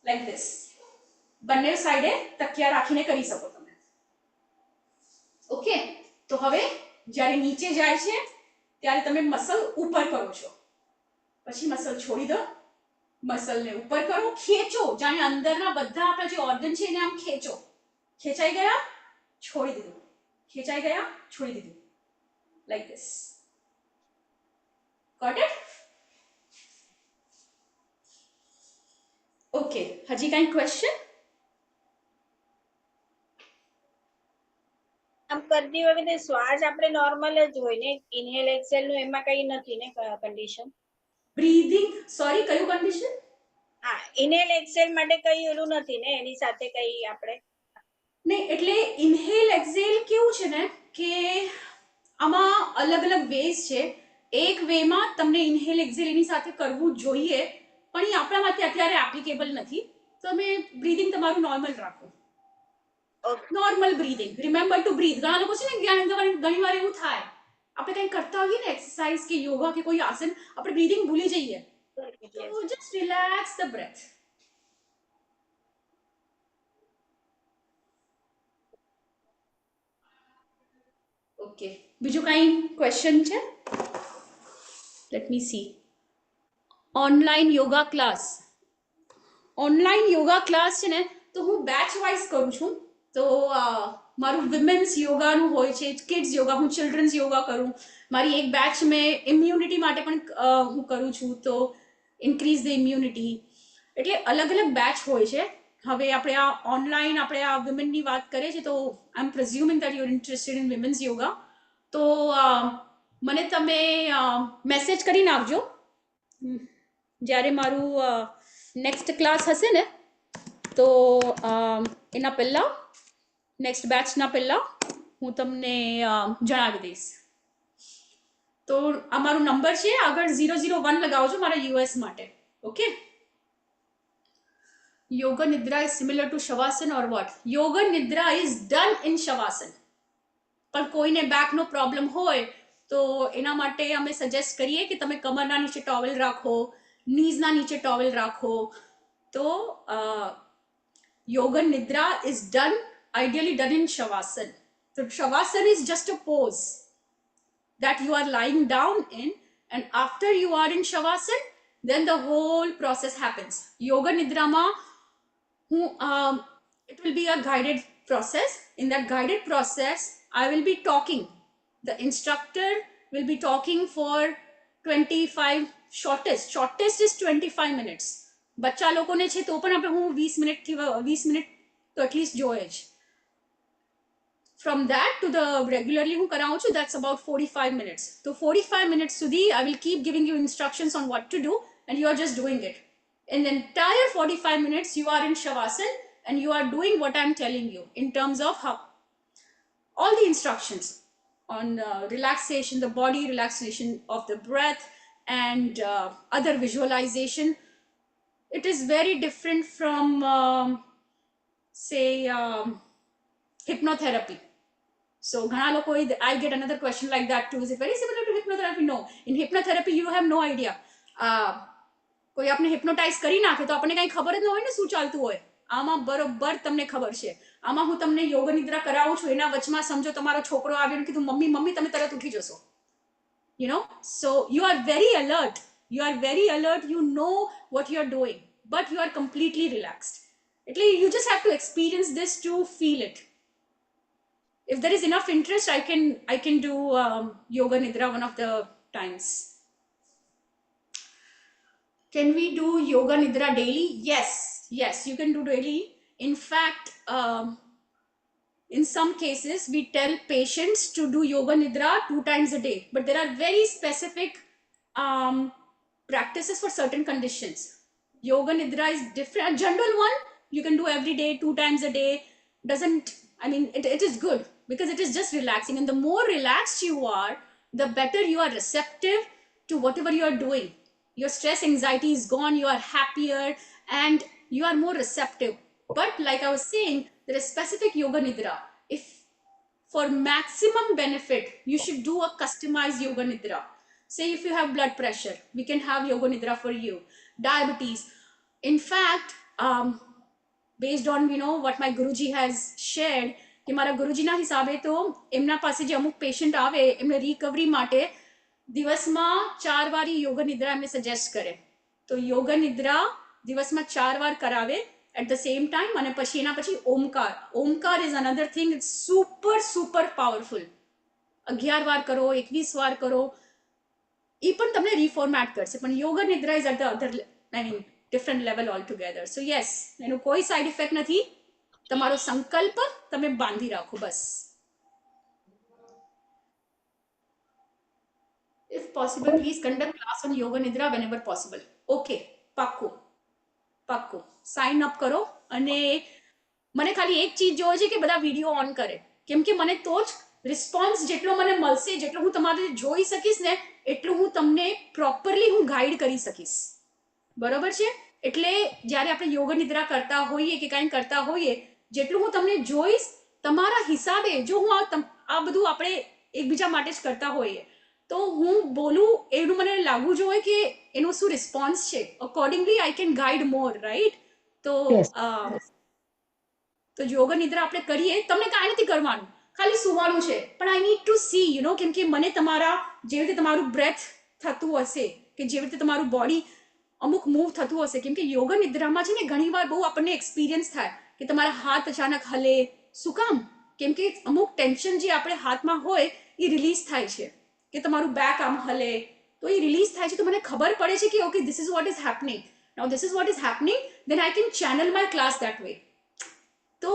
લાઈક ધીસ. બંને સાઈડે તકિયા રાખીને કરી શકો તમે. ઓકે, તો હવે જ્યારે નીચે જાય છે ત્યારે તમે મસલ ઉપર કરો છો, પછી મસલ છોડી દો, મસલને ઉપર કરો, ખેંચો, જાણે અંદરના બધા આપણા જે ઓર્ગન છે એને આમ ખેંચો. ખેંચાઈ ગયા, છોડી દીધું, ખેંચાઈ ગયા, છોડી દીધું, like this. Got it? Okay, હજી કાંઈ ક્વેશ્ચન? આમ કરતી વખતે શ્વાસ આપણે નોર્મલ જ હોય ને, ઇનહેલ એક્સેલ નું એમાં કઈ નથી ને કન્ડિશન? બ્રીધિંગ, સોરી કયું કન્ડિશન? હા, ઇનહેલ એક્સેલ માટે કઈ ઓલું નથી ને, એની સાથે કઈ આપણે? નહીં, એટલે ઇનહેલ એક્સેલ કેવું છે ને કે આમાં અલગ અલગ વેઝ છે. એક વેમાં તમને ઇનહેલ એક્સેલ એની સાથે કરવું જોઈએ, પણ એ આપણા માટે અત્યારે એપ્લિકેબલ નથી. તમે બ્રીધિંગ તમારું નોર્મલ રાખો, normal breathing. Remember to breathe. ઘણા લોકો છે ને ઘણી વાર એવું થાય આપણે કંઈ કરતા હોઈએ ને એક્સરસાઇઝ કે યોગા કે કોઈ આસન, આપણે બ્રીધિંગ ભૂલી જઈએ. તો just relax the breath. Okay, બીજું કઈ ક્વેશ્ચન છે? Let me see. Online yoga class. Online yoga class છે ને તો હું બેચ વાઇઝ કરું છું. તો મારું વિમેન્સ યોગાનું હોય છે, કિડ્સ યોગા, હું ચિલ્ડ્રન્સ યોગા કરું. મારી એક બેચ મેં ઇમ્યુનિટી માટે પણ હું કરું છું, તો ઇન્ક્રીઝ ધ ઇમ્યુનિટી. એટલે અલગ અલગ બેચ હોય છે. હવે આપણે આ ઓનલાઈન આપણે આ વિમેનની વાત કરીએ છીએ, તો I am presuming that you are interested in women's yoga. તો મને તમે મેસેજ કરી નાખજો જ્યારે મારું નેક્સ્ટ ક્લાસ હશે ને, તો એના પહેલાં, નેક્સ્ટ બેચના પહેલાં હું તમને જણાવી દઈશ. તો આ મારો નંબર છે, આગળ 001 લગાવજો મારા યુએસ માટે. ઓકે. Yoga nidra is similar to Shavasana or what? Yoga nidra is done in Shavasana. પણ કોઈને બેકનો પ્રોબ્લેમ હોય તો એના માટે અમે સજેસ્ટ કરીએ કે તમે કમરના નીચે ટોવેલ રાખો, નીઝના નીચે ટોવેલ રાખો. તો yoga nidra is done, ideally done in shavasana. So shavasana is just a pose that you are lying down in, and after you are in shavasana, then the whole process happens. Yoga nidra ma it will be a guided process. In that guided process, I will be talking. The instructor will be talking for 25, shortest is 25 minutes. બચ્ચા લોકોને છે તો પણ આપણે હું 20 minute તો at least જોઈએ જ. From that to the regularly હું કરાવું છું, that's about 45 minutes. તો 45 minutes સુધી I will keep giving you instructions on what to do, and you are just doing it. In the entire 45 minutes, you are in Shavasana and you are doing what I'm telling you in terms of how all the instructions on relaxation, the body relaxation of the breath, and other visualization. It is very different from say hypnotherapy. So ghana loko, I get another question like that too. Is it very similar to hypnotherapy? No. In hypnotherapy you have no idea. કોઈ આપણે hypnotise કરી નાખે તો આપણને કંઈ ખબર જ ન હોય ને શું ચાલતું હોય. આમાં બરોબર તમને ખબર છે. આમાં હું તમને યોગ નિદ્રા કરાવું છું, એના વચમાં સમજો તમારો છોકરો આવ્યો અને કીધું મમ્મી મમ્મી તમે તરત ઉઠી જશો. You know, so you are very alert. You are very alert. You know what you are doing, but you are completely relaxed. You just have to experience this to feel it. If there is enough interest, I can do yoga nidra one of the times. Can we do yoga nidra daily? Yes, you can do daily. In fact, in some cases we tell patients to do yoga nidra 2 times a day, but there are very specific practices for certain conditions. Yoga nidra is different. A general one you can do every day, 2 times a day. It is good because it is just relaxing, and the more relaxed you are, the better you are receptive to whatever you are doing. Your stress, anxiety is gone, you are happier and you are more receptive. But like I was saying, there is specific yoga nidra. If for maximum benefit, you should do a customized yoga nidra. Say if you have blood pressure, we can have yoga nidra for you. Diabetes. In fact, based on what my Guruji has shared, કે મારા ગુરુજીના હિસાબે તો એમના પાસે જે અમુક patient આવે એમને રિકવરી માટે દિવસમાં 4 વાર યોગ નિદ્રા એમને સજેસ્ટ કરે. તો યોગ નિદ્રા દિવસમાં 4 વાર કરાવે at the same time, અને પછી એના પછી Omkar is another thing. It's super powerful. 11 વાર કરો, 21 વાર કરો, એ પણ તમને રીફોર્મેટ કરશે. પણ યોગ નિદ્રા is at the other, different level altogether. So yes, એનો કોઈ સાઇડ ઇફેક્ટ નથી. તમારો સંકલ્પ તમે બાંધી રાખો બસ. If possible, please conduct class on yoga nidra whenever possible. Okay, પાક્કું સાઇન અપ કરો. અને મને ખાલી એક ચીજ જોઈએ છે કે બધા વિડીયો ઓન કરે, કેમ કે મને તો જ રિસ્પોન્સ જેટલો મને મળશે, જેટલો હું તમારે જોઈ શકીશ ને એટલું હું તમને પ્રોપરલી હું ગાઈડ કરી શકીશ. બરોબર છે. એટલે જ્યારે આપણે યોગ નિદ્રા કરતા હોઈએ કે કાંઈ કરતા હોઈએ, જેટલું હું તમને જોઈશ તમારા હિસાબે, જો હું આ બધું આપણે એકબીજા માટે જ કરતા હોઈએ તો હું બોલું એનું મને લાગવું જોઈએ કે એનો શું રિસ્પોન્સ છે, accordingly I can guide more, right? તો Yes. તો યોગ નિદ્રા આપણે કરીએ, તમને કાંઈ નથી કરવાનું, ખાલી સુવાનું છે, પણ આઈ નીડ ટુ સી કેમ કે મને તમારા જેવી રીતે તમારું બ્રેથ થતું હશે કે જેવી રીતે તમારું બોડી અમુક મૂવ થતું હશે, કેમ કે યોગ નિદ્રામાં છે ને ઘણીવાર બહુ આપણને એક્સપિરિયન્સ થાય કે તમારા હાથ અચાનક હલે. શું કામ? કેમ કે અમુક ટેન્શન જે આપણે હાથમાં હોય એ રિલીઝ થાય છે, કે તમારું બેક આમ હલે તો એ રિલીઝ થાય છે, તો મને ખબર પડે છે કે okay this is what is happening, now this is what is happening, then I can channel my class that way. તો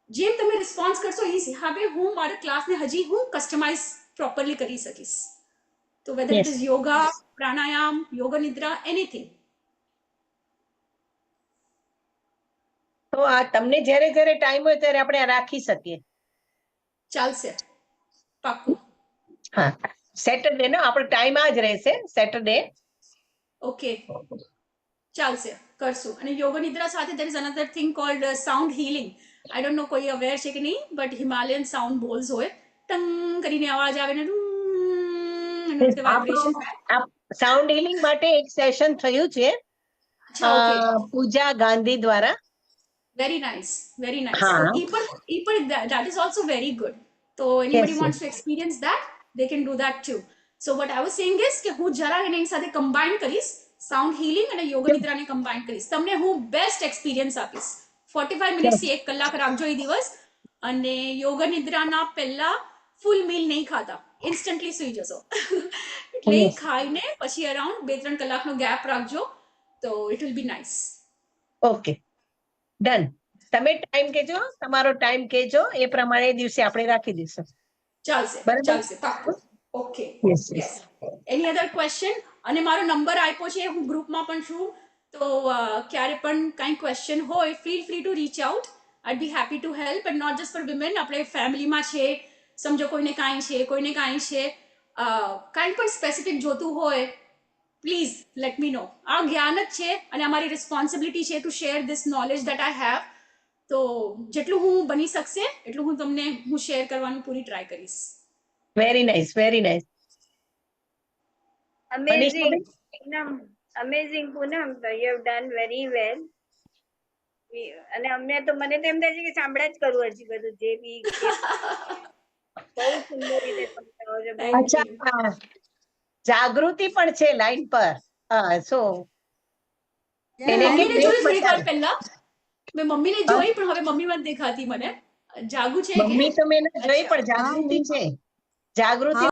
જેમ તમે રિસ્પોન્સ કરશો એ હિસાબે હું મારા ક્લાસને હજી હું કસ્ટમાઇઝ પ્રોપરલી કરી શકીશ. તો whether it Yes. Is yoga, pranayama, yoga nidra, anything. તો આ તમને જ્યારે જ્યારે ટાઈમ હોય ત્યારે આપણે આ રાખી શકીએ. ચાલશે, પાક્કું. હા, સેટરડે નો આપણો ટાઈમ આ જ રહેશે, સેટરડે. ઓકે, ચાલશે, કરશું. અને યોગ નિદ્રા સાથે there is another thing called sound healing. I don't know કોઈ અવેર છે કે નહીં, બટ હિમાલયન સાઉન્ડ બોલ્સ હોય, ટંગ કરીને અવાજ આવે ને વાઇબ્રેશન થાય. સાઉન્ડ હિલિંગ માટે એક સેશન થયું છે અચ્છા, ઓકે, પૂજા ગાંધી દ્વારા. Very nice, very nice. હા. તો ઈ પણ that is also very good. તો anybody Yes, wants to experience that, they can do that too. So what I was saying is કે હું જરા એની સાથે કમ્બાઈન કરીશ, સાઉન્ડ હીલિંગ અને યોગ નિદ્રાને કમ્બાઈન કરીશ, તમને હું બેસ્ટ એક્સપિરિયન્સ આપીશ. 45 મિનિટથી 1 કલાક રાખજો એ દિવસ. અને યોગ નિદ્રાના પહેલા ફૂલ મીલ નહીં ખાતા, ઇન્સ્ટન્ટલી સુઈ જશો. એટલે Yes. ખાઈને પછી અરાઉન્ડ 2-3 કલાકનો ગેપ રાખજો, તો it will be nice. Okay, done. તમે ટાઈમ કેજો, તમારો ટાઈમ કેજો, એ પ્રમાણે દિવસે આપણે રાખી દઈશું. ચાલશે, બરાબર. ચાલશે, પાક્કું. Okay, Yes, yes. યસ. એની અધર ક્વેશ્ચન? અને મારો નંબર આપ્યો છે, હું ગ્રુપમાં પણ છું, તો ક્યારે પણ કાંઈ ક્વેશ્ચન હોય feel free to reach out. I'd be happy to help, and not just for women, આપણે ફેમિલીમાં છે, સમજો કોઈને કાંઈ છે, કોઈને કાંઈ છે, કાંઈ પણ સ્પેસિફિક જોતું હોય, પ્લીઝ લેટ મી નો. આ જ્ઞાન જ છે અને અમારી રિસ્પોન્સિબિલિટી છે two share this knowledge that I have. તો જેટલું હું બની શકશે એટલું હું શેર કરવાનું પૂરી ટ્રાય કરીશ. Very nice, very nice. Amazing, Poonam. Amazing, Poonam. You have done very well. અને અમને તો મને તો એમ થાય છે કે સાંભળ્યા જ કરવું હજી બધું જે બી બહુ સુંદર રીતે સમજાવો છો. બહુ અચ્છા, જાગૃતિ પણ છે લાઈન પર. હા, સો એને કેમ મમ્મીને જોઈ થોડીક વાર બતાવે? પહેલા મેં મમ્મીને જોઈ, પણ હવે મમ્મી માં દેખાતી મને. જાગુ છે કે મમ્મી તો મેં નથી જોઈ, પણ જાગૃતિ છે. જાગૃતિ